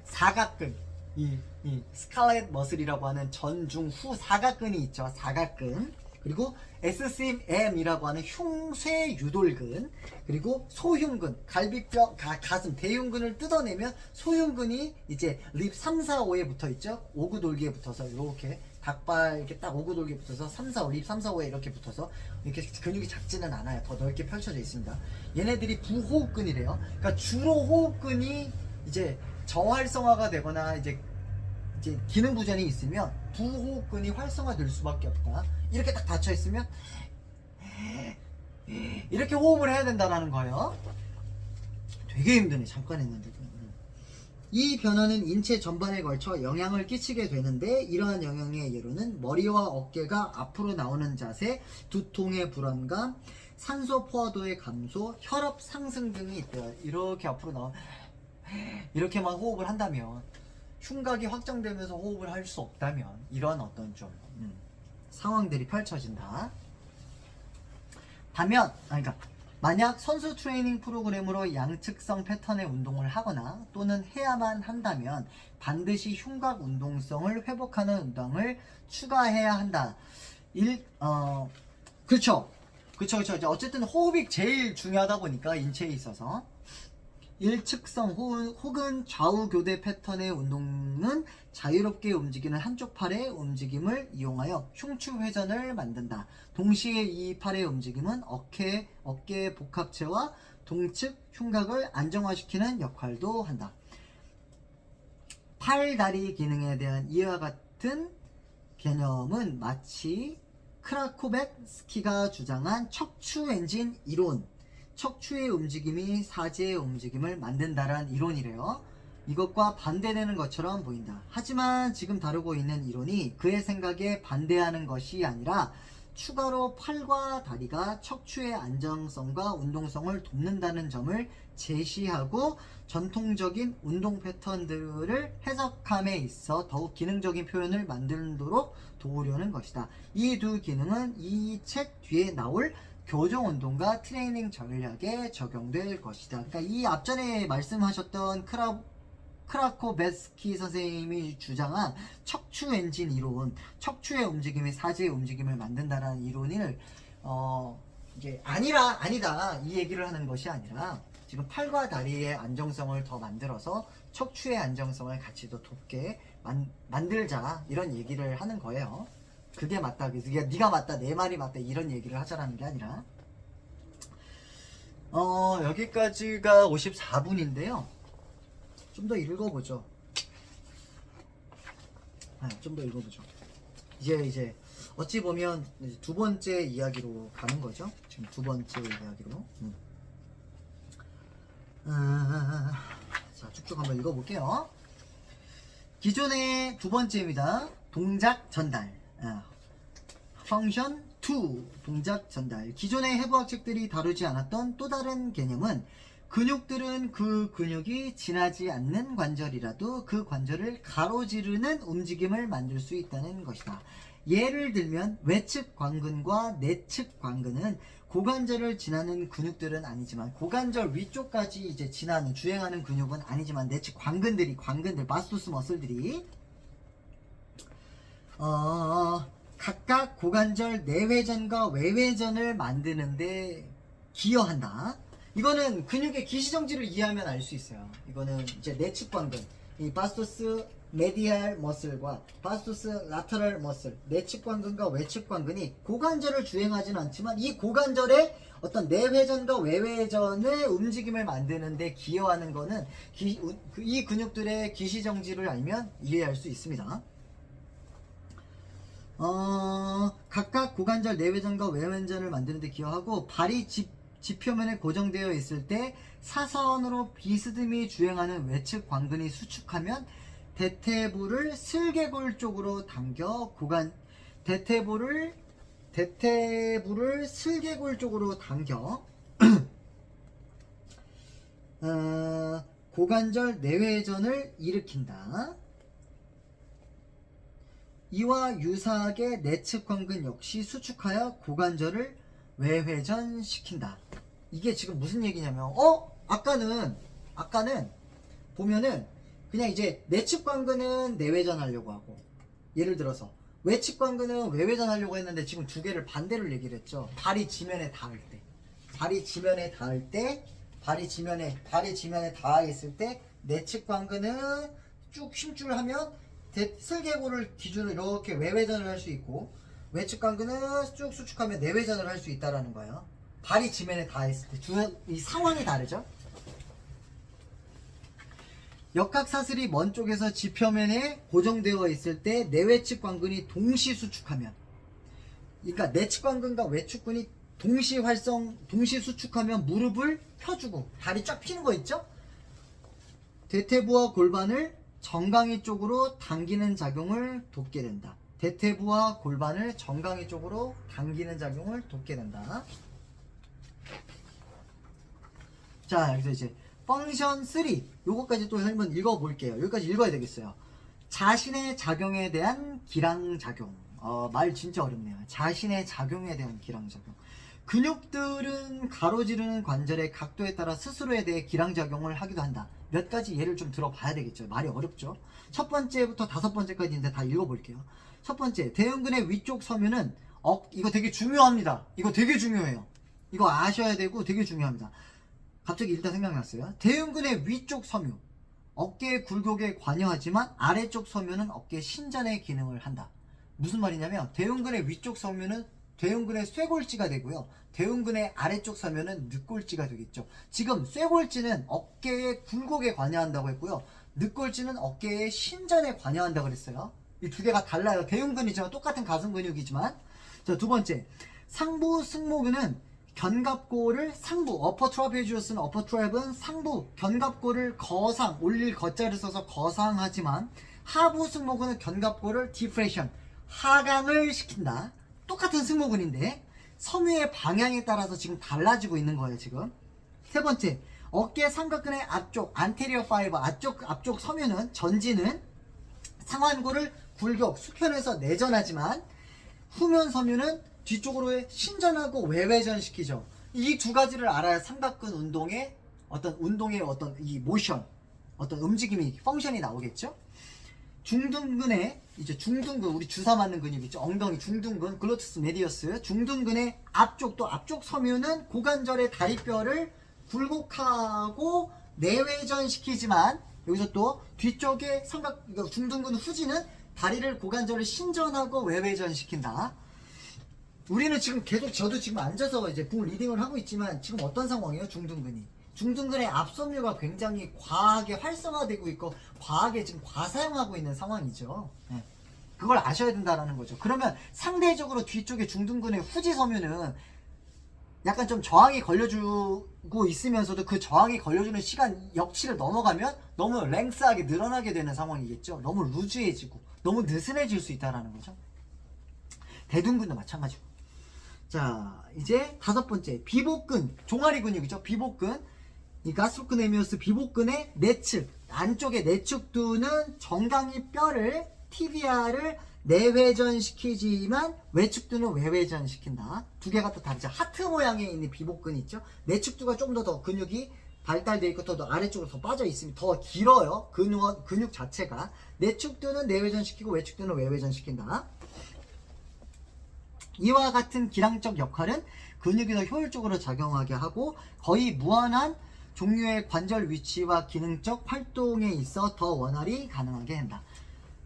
사각근, 이 스칼렛 머슬이라고 하는 전중후 사각근이 있죠. 사각근. 그리고 SCM이라고 하는 흉쇄 유돌근, 그리고 소흉근, 갈비뼈, 가슴, 대흉근을 뜯어내면 소흉근이 이제 립 3, 4, 5에 붙어 있죠. 오구돌기에 붙어서 이렇게 닭발 이렇게 딱 오구돌기에 붙어서 3, 4, 5, 립 3, 4, 5에 이렇게 붙어서 이렇게 근육이 작지는 않아요. 더 넓게 펼쳐져 있습니다. 얘네들이 부호흡근이래요. 그러니까 주로 호흡근이 이제 저활성화가 되거나 이제 기능 부전이 있으면 부호흡근이 활성화될 수밖에 없다. 이렇게 딱 닫혀 있으면 이렇게 호흡을 해야 된다는 거예요. 되게 힘드네. 잠깐 했는데. 이 변화는 인체 전반에 걸쳐 영향을 끼치게 되는데, 이러한 영향의 예로는 머리와 어깨가 앞으로 나오는 자세, 두통의 불안감, 산소 포화도의 감소, 혈압 상승 등이 있대요. 이렇게 앞으로 나와 이렇게만 호흡을 한다면, 흉곽이 확장되면서 호흡을 할 수 없다면 이런 어떤 좀 상황들이 펼쳐진다. 반면 그러니까 만약 선수 트레이닝 프로그램으로 양측성 패턴의 운동을 하거나 또는 해야만 한다면 반드시 흉곽 운동성을 회복하는 운동을 추가해야 한다. 그렇죠. 어쨌든 호흡이 제일 중요하다 보니까 인체에 있어서 일측성 혹은 좌우교대 패턴의 운동은 자유롭게 움직이는 한쪽 팔의 움직임을 이용하여 흉추 회전을 만든다. 동시에 이 팔의 움직임은 어깨 복합체와 동측 흉곽을 안정화시키는 역할도 한다. 팔, 다리 기능에 대한 이와 같은 개념은 마치 크라코베스키가 주장한 척추 엔진 이론, 척추의 움직임이 사지의 움직임을 만든다란 이론이래요. 이것과 반대되는 것처럼 보인다. 하지만 지금 다루고 있는 이론이 그의 생각에 반대하는 것이 아니라 추가로 팔과 다리가 척추의 안정성과 운동성을 돕는다는 점을 제시하고 전통적인 운동 패턴들을 해석함에 있어 더욱 기능적인 표현을 만들도록 도우려는 것이다. 이 두 기능은 이 책 뒤에 나올 교정 운동과 트레이닝 전략에 적용될 것이다. 그러니까 이 앞전에 말씀하셨던 크라코베스키 선생님이 주장한 척추 엔진 이론, 척추의 움직임이 사지의 움직임을 만든다라는 이론을 이게 아니다 이 얘기를 하는 것이 아니라 지금 팔과 다리의 안정성을 더 만들어서 척추의 안정성을 같이 더 돕게 만들자 이런 얘기를 하는 거예요. 그게 맞다, 네가 맞다, 내 말이 맞다 이런 얘기를 하자라는 게 아니라 여기까지가 54분인데요. 좀 더 읽어보죠. 좀 더 읽어보죠. 이제 어찌 보면 이제 두 번째 이야기로 가는 거죠. 지금 두 번째 이야기로. 자, 쭉쭉 한번 읽어볼게요. 기존의 두 번째입니다. 동작 전달. 펑션 2 동작 전달. 기존의 해부학 책들이 다루지 않았던 또 다른 개념은 근육들은 그 근육이 지나지 않는 관절이라도 그 관절을 가로지르는 움직임을 만들 수 있다는 것이다. 예를 들면 외측 관근과 내측 관근은 고관절을 지나는 근육들은 아니지만 고관절 위쪽까지 이제 지나는 주행하는 근육은 아니지만 내측 관근들 마스토스 머슬들이 각각 고관절 내회전과 외회전을 만드는데 기여한다. 이거는 근육의 기시정지를 이해하면 알 수 있어요. 이거는 이제 내측 관근, 이 바스토스 메디알 머슬과 바스토스 라테럴 머슬, 내측 관근과 외측 관근이 고관절을 주행하지는 않지만 이 고관절의 어떤 내회전과 외회전의 움직임을 만드는데 기여하는 거는 이 근육들의 기시정지를 알면 이해할 수 있습니다. 각각 고관절 내회전과 외회전을 만드는데 기여하고 발이 지표면에 고정되어 있을 때 사선으로 비스듬히 주행하는 외측 관근이 수축하면 대퇴부를 슬개골 쪽으로 당겨 대퇴부를 슬개골 쪽으로 당겨 고관절 내회전을 일으킨다. 이와 유사하게 내측 관근 역시 수축하여 고관절을 외회전시킨다. 이게 지금 무슨 얘기냐면 아까는 보면은 그냥 이제 내측 관근은 내회전 하려고 하고 예를 들어서 외측 관근은 외회전 하려고 했는데 지금 두 개를 반대로 얘기를 했죠. 발이 지면에 닿을 때 발이 지면에 닿아 있을 때 내측 관근은 쭉 힘줄 하면 슬개골을 기준으로 이렇게 외회전을 할 수 있고 외측 관근은 쭉 수축하면 내회전을 할 수 있다라는 거예요. 발이 지면에 닿았을 때 이 상황이 다르죠. 역학사슬이 먼 쪽에서 지표면에 고정되어 있을 때 내외측 관근이 동시 수축하면, 그러니까 내측 관근과 외측근이 동시 수축하면 무릎을 펴주고 다리 쫙 피는 거 있죠? 대퇴부와 골반을 정강이 쪽으로 당기는 작용을 돕게 된다. 대퇴부와 골반을 정강이 쪽으로 당기는 작용을 돕게 된다. 자, 여기서 이제 펑션 3 요거까지 또 한번 읽어볼게요. 여기까지 읽어야 되겠어요. 자신의 작용에 대한 기량작용. 말 진짜 어렵네요. 자신의 작용에 대한 기량작용. 근육들은 가로지르는 관절의 각도에 따라 스스로에 대해 기량작용을 하기도 한다. 몇 가지 예를 좀 들어봐야 되겠죠. 말이 어렵죠. 첫 번째부터 다섯 번째까지 있는데 다 읽어볼게요. 첫 번째, 대흉근의 위쪽 섬유는 이거 되게 중요합니다. 이거 되게 중요해요. 이거 아셔야 되고 되게 중요합니다. 갑자기 일단 생각났어요. 대흉근의 위쪽 섬유, 어깨의 굴곡에 관여하지만 아래쪽 섬유는 어깨 신전의 기능을 한다. 무슨 말이냐면 대흉근의 위쪽 섬유는 대흉근의 쇄골지가 되고요. 대흉근의 아래쪽 섬유는 늑골지가 되겠죠. 지금 쇄골지는 어깨의 굴곡에 관여한다고 했고요. 늑골지는 어깨의 신전에 관여한다고 그랬어요. 이 두 개가 달라요. 대흉근이지만 똑같은 가슴 근육이지만. 자, 두 번째, 상부 승모근은 견갑골을 어퍼 트라페지우스는 어퍼 트랩은 상부 견갑골을 올릴 거자를 써서 거상하지만 하부 승모근은 견갑골을 디프레션 하강을 시킨다. 똑같은 승모근인데 섬유의 방향에 따라서 지금 달라지고 있는 거예요. 지금 세 번째, 어깨 삼각근의 앞쪽 안테리어 파이버 앞쪽 섬유는 전지는 상완골을 수편에서 내전하지만 후면 섬유는 뒤쪽으로 신전하고 외회전시키죠. 이 두 가지를 알아야 삼각근 운동의 어떤 이 모션, 어떤 움직임이 펑션이 나오겠죠. 중둔근의 이제 중둔근 우리 주사 맞는 근육 있죠. 엉덩이 중둔근 글루테스 메디어스 중둔근의 앞쪽 또 앞쪽 섬유는 고관절의 다리뼈를 굴곡하고 내외전 시키지만 여기서 또 뒤쪽에 삼각 중둔근 후지는 다리를 고관절을 신전하고 외회전 시킨다. 우리는 지금 계속 저도 지금 앉아서 이제 붕 리딩을 하고 있지만 지금 어떤 상황이에요? 중둔근의 앞섬유가 굉장히 과하게 활성화되고 있고 과하게 지금 과사용하고 있는 상황이죠. 네. 그걸 아셔야 된다라는 거죠. 그러면 상대적으로 뒤쪽에 중둔근의 후지 섬유는 약간 좀 저항이 걸려주고 있으면서도 그 저항이 걸려주는 시간 역치를 넘어가면 너무 랭스하게 늘어나게 되는 상황이겠죠. 너무 루즈해지고 너무 느슨해질 수 있다라는 거죠. 대둔근도 마찬가지고. 자, 이제 다섯 번째 비복근, 종아리 근육이죠. 비복근, 이 가스로크네미우스 비복근의 내측, 안쪽에 내측두는 정강이 뼈를 티비아를 내회전시키지만 외측두는 외회전 시킨다. 두 개가 또 다르죠. 하트 모양에 있는 비복근 있죠. 내측두가 좀 더 근육이 발달되어 있고 더 아래쪽으로 더 빠져 있으면 더 길어요. 근육 자체가. 내측두는 내회전시키고 외측두는 외회전 시킨다. 이와 같은 기량적 역할은 근육이 더 효율적으로 작용하게 하고 거의 무한한 종류의 관절 위치와 기능적 활동에 있어 더 원활히 가능하게 한다.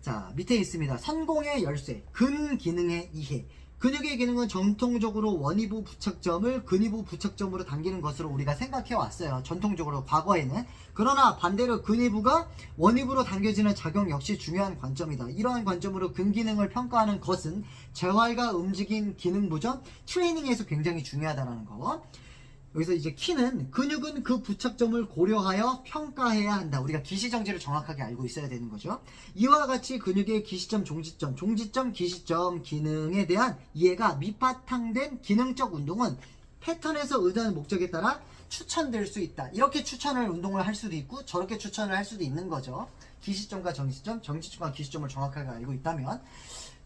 자, 밑에 있습니다. 선공의 열쇠, 근기능의 이해. 근육의 기능은 전통적으로 원위부 부착점을 근위부 부착점으로 당기는 것으로 우리가 생각해 왔어요. 전통적으로 과거에는. 그러나 반대로 근위부가 원위부로 당겨지는 작용 역시 중요한 관점이다. 이러한 관점으로 근기능을 평가하는 것은 재활과 움직임 기능 보전 트레이닝에서 굉장히 중요하다는 거. 여기서 이제 키는 근육은 그 부착점을 고려하여 평가해야 한다. 우리가 기시정지를 정확하게 알고 있어야 되는 거죠. 이와 같이 근육의 기시점, 종지점, 종지점, 기시점 기능에 대한 이해가 밑바탕된 기능적 운동은 패턴에서 의도하는 목적에 따라 추천될 수 있다. 이렇게 추천을 운동을 할 수도 있고 저렇게 추천을 할 수도 있는 거죠. 기시점과 정지점, 정지점과 기시점을 정확하게 알고 있다면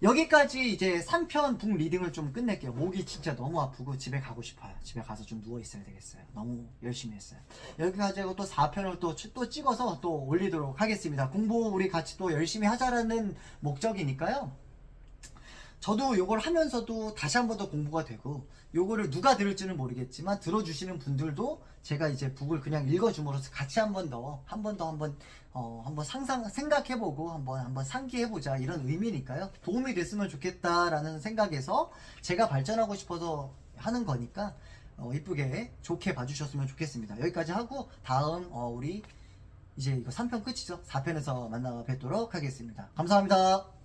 여기까지 이제 3편 북 리딩을 좀 끝낼게요. 목이 진짜 너무 아프고 집에 가고 싶어요. 집에 가서 좀 누워 있어야 되겠어요. 너무 열심히 했어요. 여기까지 하고 또 4편을 또 찍어서 또 올리도록 하겠습니다. 공부 우리 같이 또 열심히 하자라는 목적이니까요. 저도 요걸 하면서도 다시 한 번 더 공부가 되고 요거를 누가 들을지는 모르겠지만 들어주시는 분들도 제가 이제 북을 그냥 읽어줌으로써 같이 한 번 더 한번 생각해보고 한번 상기해보자 이런 의미니까요. 도움이 됐으면 좋겠다라는 생각에서 제가 발전하고 싶어서 하는 거니까 이쁘게 좋게 봐주셨으면 좋겠습니다. 여기까지 하고 다음 우리 이제 이거 3편 끝이죠. 4편에서 만나 뵙도록 하겠습니다. 감사합니다.